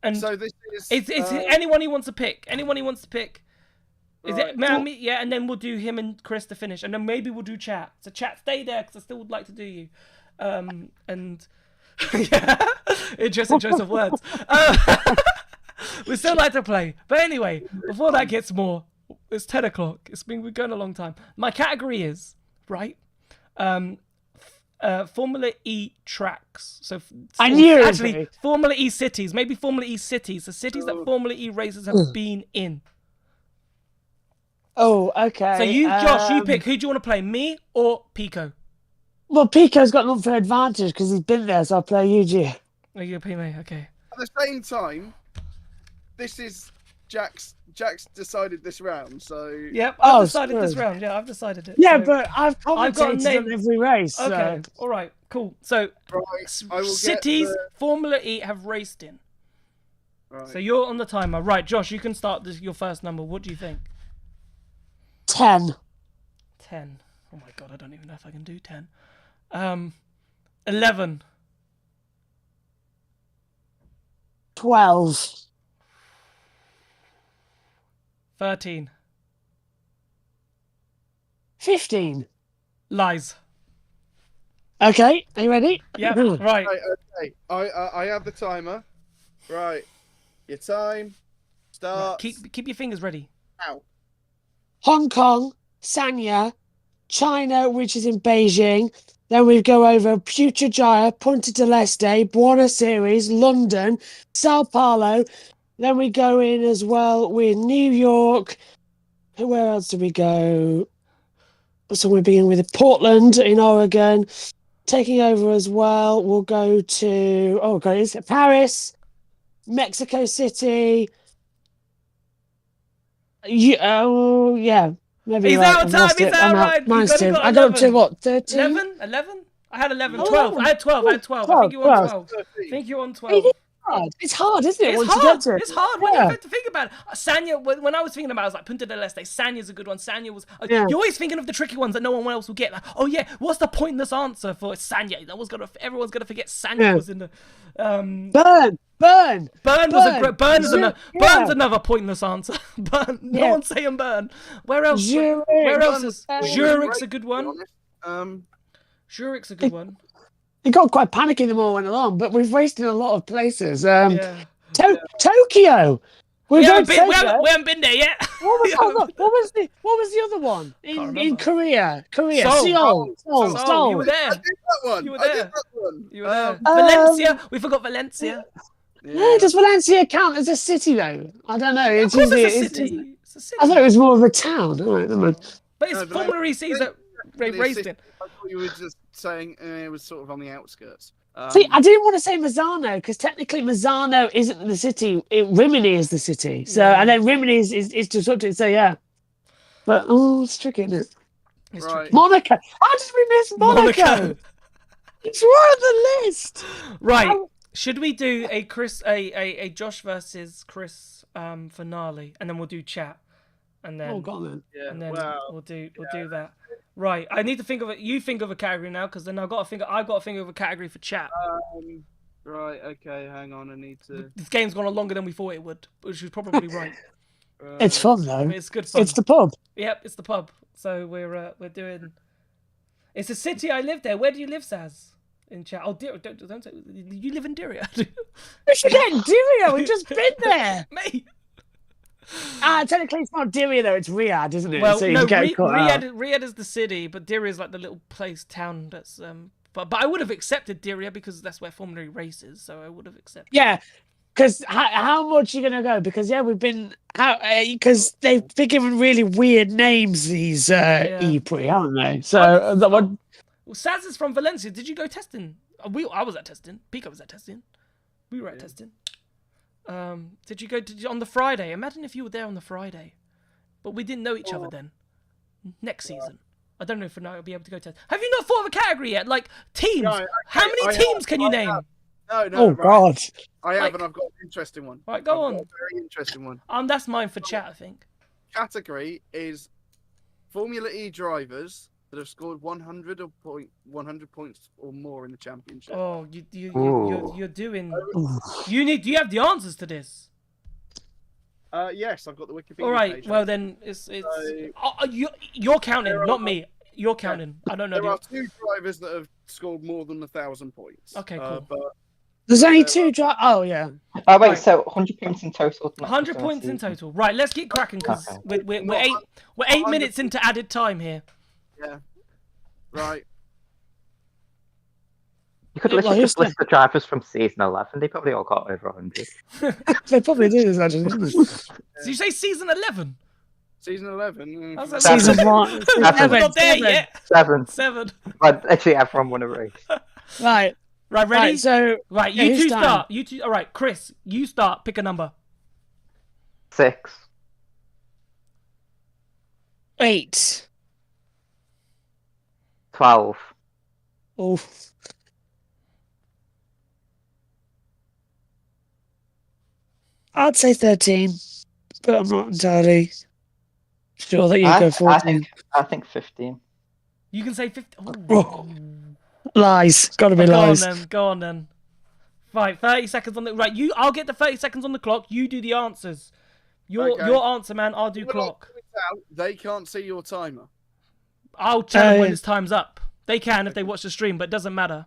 and so this is it's anyone he wants to pick. Anyone he wants to pick. Is it me? Yeah, and then we'll do him and Chris to finish, and then maybe we'll do chat. So chat, stay there because I still would like to do you. And yeah, interesting choice of words. We still like to play, but anyway, before that gets more, it's 10 o'clock. We're going a long time. My category is right. Formula E tracks. So I knew actually Formula E cities, maybe Formula E cities, the cities that Formula E races have been in. Oh, okay. So you, Josh, you pick. Who do you want to play, me or Pico? Well, Pico's got an unfair advantage because he's been there, so I'll play UG. Oh, you're play me, okay. At the same time, this is Jack's decided this round, so yep, I've decided this round. Yeah, I've decided it. Yeah, so but I've commentated on every race. Okay, so. all right, cool. So cities Formula E have raced in. Right. So you're on the timer, right? Josh, you can start your first number. What do you think? 10. 10. Oh my god, I don't even know if I can do 10. 11. 12. 13. 15. Lies. Okay, are you ready? Yeah, right. Okay, I have the timer. Right, your time starts. Right. Keep your fingers ready. Ow. Hong Kong, Sanya, China, which is in Beijing. Then we go over Putrajaya, Punta del Este, Buenos Aires, London, Sao Paulo. Then we go in as well with New York. Where else do we go? So we're beginning with Portland in Oregon. Taking over as well, we'll go to is it Paris, Mexico City. Maybe he's right. out of time. He's out, right. Mine's 2. I got up to what? 13? 11? I had 11, Oh, 12. I had 12. I had 12. I think you were on 12. I think you were on 12. It's hard, isn't it? It's once hard. you get to it. It's hard when you have to think about it. Sanya, when I was thinking about it, I was like, Punta del Este, Sanya's a good one. Sanya was... Yeah. You're always thinking of the tricky ones that no one else will get. Like, oh, yeah, what's the pointless answer for Sanya? Everyone's going to forget Sanya was in the... Burn was a great... Burn's Yeah. another pointless answer. Burn. No one's saying Burn. Where else? Zurich. Where else is... Burn was Zurich's great, a good to be one. honest. Zurich's a good one. It got quite panicky the more went along, but we've wasted a lot of places. Yeah. Tokyo. We haven't been there yet. What was the other one in Korea? Seoul. Seoul. You were there. I did that one. You were I there. did that one. You were there. Valencia. We forgot Valencia. Yeah, does Valencia count as a city though? I don't know. Of course it's a city. It's a city. I thought it was more of a town. All right, never mind. But it's Formula C's that raced in. I thought you were just saying it was sort of on the outskirts. See, I didn't want to say Mazzano because technically Mazzano isn't the city. Rimini is the city. So and then Rimini is just up to it. So yeah, but it's tricky, isn't it? It's Right. tricky. Monaco. How did we miss Monaco? It's right on the list. Right. Should we do a Josh versus Chris finale, and then we'll do chat, and then Go on then. Yeah, and then well, we'll do that. Right. I need to think of it. You think of a category now, because then I've got to think of a category for chat. right. Okay. Hang on. I need to. This game's gone on longer than we thought it would, which is probably right. It's fun though. It's good fun. It's the pub. Yep, it's the pub. So we're doing. It's a city I live there. Where do you live, Saz? In chat. Oh, dear, don't say. You live in Diriyah. We should get Diriyah. We've just been there. Mate. Technically it's not Diriyah though. It's Riyadh, isn't it? Well, so no, Riyadh. Riyadh is the city, but Diriyah is like the little town that's But I would have accepted Diriyah because that's where Formula E races. So I would have accepted. Yeah, because how much are you gonna go? Because we've been because they've been given really weird names. These Eprix, haven't they? So that one. Well, Saz is from Valencia. Did you go testing? I was at testing. Pico was at testing. We were at testing. Did you go on the Friday? Imagine if you were there on the Friday, but we didn't know each other then. Next season, I don't know if I'll be able to go test. Have you not thought of a category yet? Like teams. No, okay, How many teams can you name? No. Oh right. God. I have, and I've got an interesting one. Right, go on. I've got a very interesting one. That's mine for chat, I think. Category is Formula E drivers that have scored 100 points or more in the championship. Oh, you're doing. Do you have the answers to this? Yes, I've got the Wikipedia. All right. page. Well, then it's. You're counting, not me. You're counting. I don't know. There are two drivers that have scored more than 1,000 points. Okay, cool. But There's only two drive. Oh yeah. Oh wait, Right. so 100 points in total. 100 points in total. Right. Let's get cracking because we're 8 minutes into added time here. yeah, right. You could literally just list the drivers from season 11. They probably all got over 100. They probably do this actually. Didn't they? Did you say season 11? Season 11. I was like, Season 1. we're not there yet. 7. 7. But actually, everyone won a race. Right. Right. Ready? Right. So Right. yeah, You who's two time? start. You two. All right. Chris, you start. Pick a number. 6. 8. 12. Oh. I'd say 13, but I'm not entirely sure that you go 14. I think 15. You can say 50. Oh. Lies. Gotta be lies. Go on then. Right, 30 seconds on the right. I'll get the 30 seconds on the clock. You do the answers. Your answer, man. I'll do clock. They can't see your timer. I'll tell them when his time's up. They can if they watch the stream, but it doesn't matter.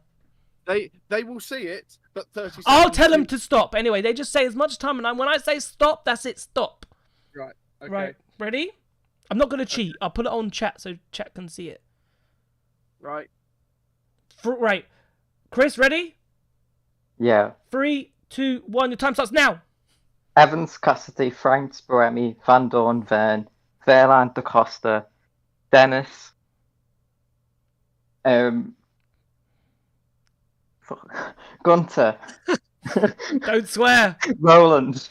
They will see it, but 30 seconds. I'll tell them to stop. Anyway, they just say as much time, and when I say stop, that's it. Stop. Right. Okay. Right. Ready? I'm not gonna cheat. I'll put it on chat so chat can see it. Right. Right. Chris, ready? Yeah. 3, 2, 1. Your time starts now. Evans, Cassidy, Franks, Boemi, Van Dorn, Vern, Verland, Da Costa, Dennis, Gunter, Don't swear. Roland.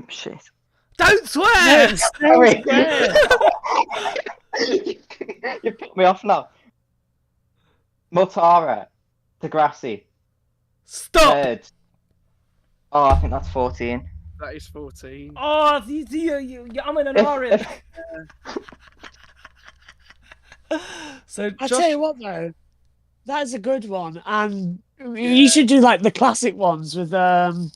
Shit. Don't swear. Sorry. You put me off now. Mutara, Degrassi, Stop! Bird. Oh, I think that's 14. That is 14. Oh, I'm in an R. So I Josh, tell you what though, that is a good one, and you should do like the classic ones with like,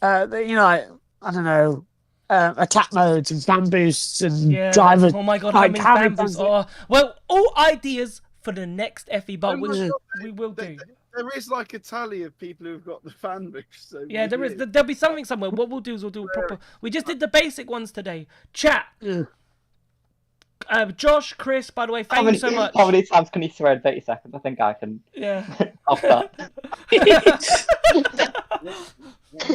I don't know, attack modes and fan boosts and driver. Oh my god, like, how many fan fans boosts? Oh, well, all ideas for the next FE bar, Oh my which God, we will do. There is like a tally of people who've got the fan boost. So Yeah, there is. There'll be something somewhere. What we'll do is we'll do a proper. We just did the basic ones today. Chat. Yeah. Josh, Chris, by the way, thank you so much. How many times can you throw in 30 seconds? I think I can. Yeah. Off that.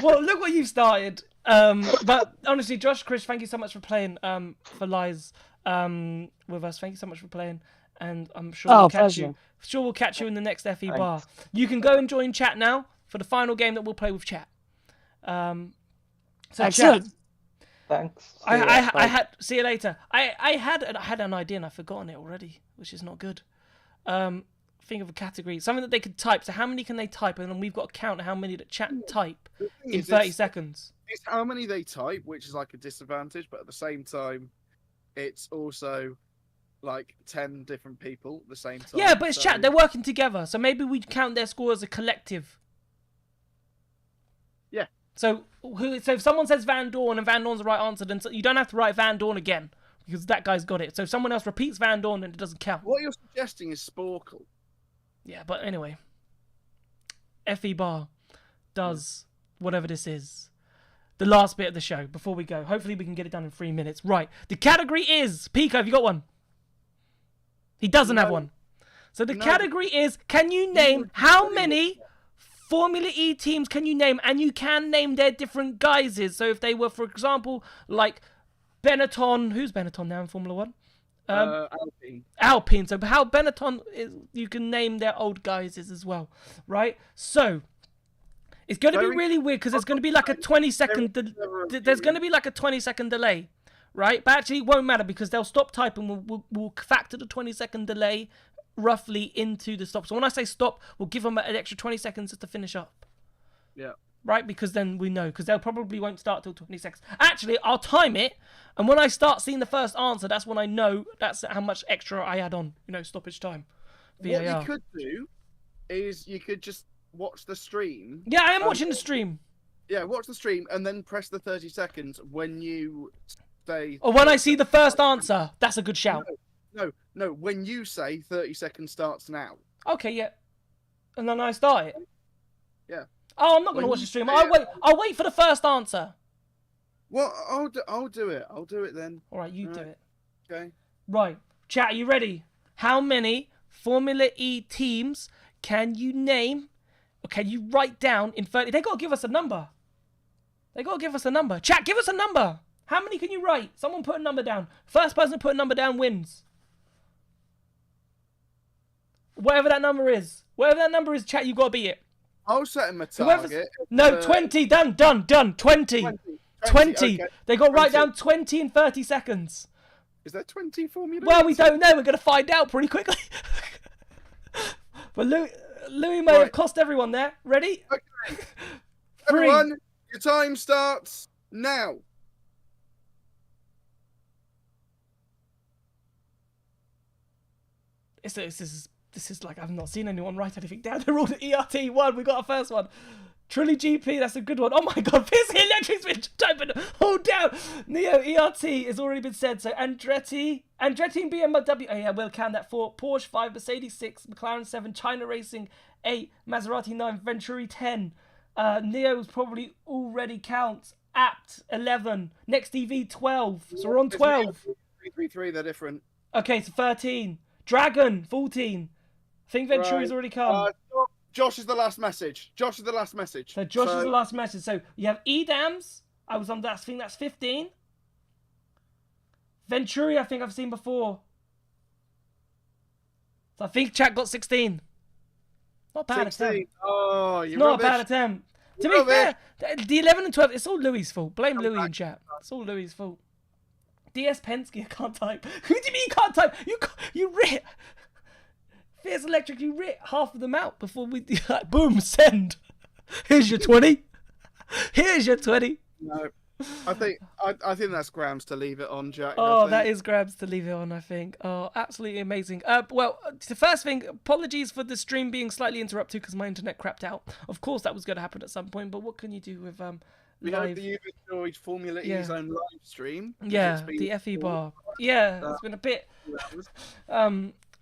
Well, look what you've started. But honestly, Josh, Chris, thank you so much for playing for Lies with us. Thank you so much for playing, and I'm sure we'll catch you. Sure, we'll catch you in the next FE bar. You can go and join chat now for the final game that we'll play with chat. So Excellent. Chat, Thanks. I had. See you later. I had an idea and I've forgotten it already, which is not good. Think of a category, something that they could type. So how many can they type, and then we've got to count how many that chat type in 30 seconds. It's how many they type, which is like a disadvantage, but at the same time, it's also like 10 different people at the same time. Yeah, but it's chat. They're working together, so maybe we count their score as a collective. Yeah. So if someone says Van Dorn and Van Dorn's the right answer, then you don't have to write Van Dorn again because that guy's got it. So if someone else repeats Van Dorn, then it doesn't count. What you're suggesting is Sporkle. Yeah, but anyway, FE Bar does whatever this is. The last bit of the show before we go. Hopefully we can get it done in 3 minutes. Right, the category is Pico. Have you got one? He doesn't have one. So the category is: can you name how many Formula E teams can you name, and you can name their different guises. So if they were, for example, like Benetton, who's Benetton now in Formula One? Alpine. Alpine. So how Benetton is, you can name their old guises as well, right? So it's going to be really weird because there's going to be like a 20-second. There's going to be like a 20-second delay, right? But actually, it won't matter because they'll stop typing. We'll factor the 20-second delay roughly into the stop. So when I say stop, we'll give them an extra 20 seconds just to finish up. Yeah. Right, because then we know, because they'll probably won't start till 20 seconds. Actually, I'll time it, and when I start seeing the first answer, that's when I know that's how much extra I add on, stoppage time. VAR. What you could do is you could just watch the stream. Yeah, I am watching the stream. Yeah, watch the stream and then press the 30 seconds when you say... Or when I see the first answer. That's a good shout. No, when you say 30 seconds starts now. Okay, yeah. And then I start it. Yeah. Oh, I'm not going to watch the stream. I'll wait for the first answer. Well, I'll do it. I'll do it then. All right, you do it. Okay. Right. Chat, are you ready? How many Formula E teams can you name, or can you write down in 30? They got to give us a number. Chat, give us a number. How many can you write? Someone put a number down. First person to put a number down wins. Whatever that number is. Chat, you got to beat it. I'll set him a target. No, 20. Done. 20. 20. Okay. They got to write down 20 in 30 seconds. Is there 20 Formula? Well, we don't know. We're going to find out pretty quickly. But Louis may have cost everyone there. Ready? Okay. 3. Everyone, your time starts now. This is like I've not seen anyone write anything down. They're all the ERT1. We got our first one. Trilly GP, that's a good one. Oh my god, this electric's been typing all down. Neo ERT has already been said. So Andretti and BMW. Oh yeah, we'll count that for Porsche 5, Mercedes 6, McLaren 7, China Racing 8, Maserati 9, Venturi 10. Neo's probably already counts. Apt 11, Next EV 12. So we're on 12. 3, they're different. Okay, so 13. Dragon 14. I think Venturi's already come. Josh is the last message. So Josh is the last message. So you have Edams. I think that's 15. Venturi, I think I've seen before. So I think chat got 16. Not bad 16. attempt. Oh, you're Not a bad attempt. To be fair, the 11 and 12, it's all Louis' fault. Blame Louis in chat. It's all Louis' fault. DS Penske, I can't type. Who do you mean you can't type? You writ. Fierce Electric, you writ half of them out before we like, boom, send. Here's your 20. Here's your 20. No, I think that's Grams to leave it on, Jack. Oh, that is Grams to leave it on, I think. Oh, absolutely amazing. Well, the first thing, apologies for the stream being slightly interrupted because my internet crapped out. Of course, that was going to happen at some point, but what can you do with we hope live? that you've enjoyed Formula E's own live stream. Yeah, the FE bar. Yeah, it's been a bit.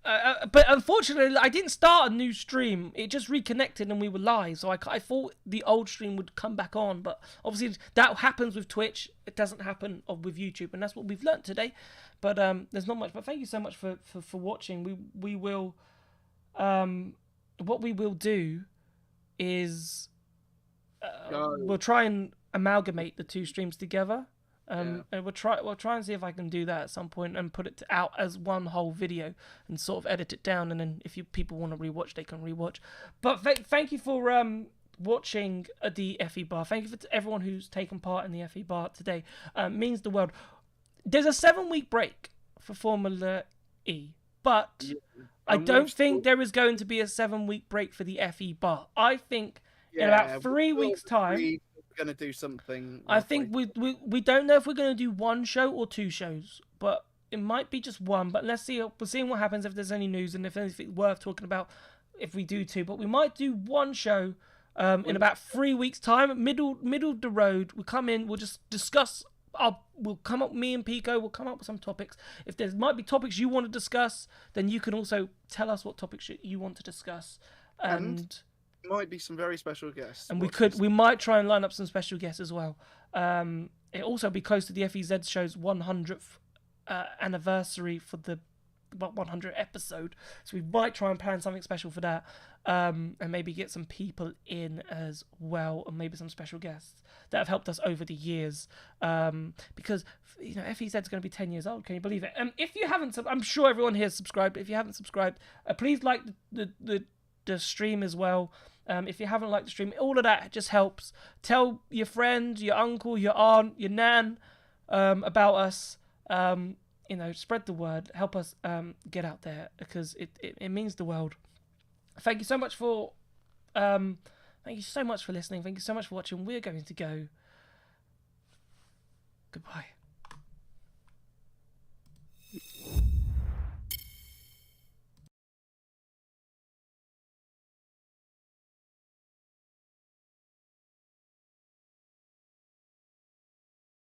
But unfortunately, I didn't start a new stream. It just reconnected and we were live. So I thought the old stream would come back on. But obviously that happens with Twitch. It doesn't happen with YouTube. And that's what we've learnt today. But there's not much. But thank you so much for watching. We will... what we will do is... we'll try and amalgamate the two streams together. And we'll try and see if I can do that at some point and put it out as one whole video and sort of edit it down. And then if people want to rewatch, they can rewatch. But thank you for watching the FE bar. Thank you to everyone who's taken part in the FE bar today. Means the world. There's a 7-week break for Formula E, but I don't think there is going to be a 7-week break for the FE bar. I think in about 3 weeks' time. Going to do something. I think we don't know if we're going to do one show or 2 shows, but it might be just one. But let's see. We're seeing what happens if there's any news and if anything worth talking about if we do 2. But we might do one show in about 3 weeks' time, middle of the road. We'll come in. We'll just discuss. We'll come up. Me and Pico will come up with some topics. If there might be topics you want to discuss, then you can also tell us what topics you want to discuss and might be some very special guests. And we might try and line up some special guests as well. It'll also be close to the FEZ show's 100th anniversary for the 100th episode. So we might try and plan something special for that. And maybe get some people in as well, and maybe some special guests that have helped us over the years. Because, FEZ is going to be 10 years old. Can you believe it? If you haven't, I'm sure everyone here is subscribed. But if you haven't subscribed, please like the stream as well. If you haven't liked the stream, all of that just helps. Tell your friend, your uncle, your aunt, your nan about us. Spread the word. Help us get out there because it means the world. Thank you so much for listening. Thank you so much for watching. We're going to go. Goodbye.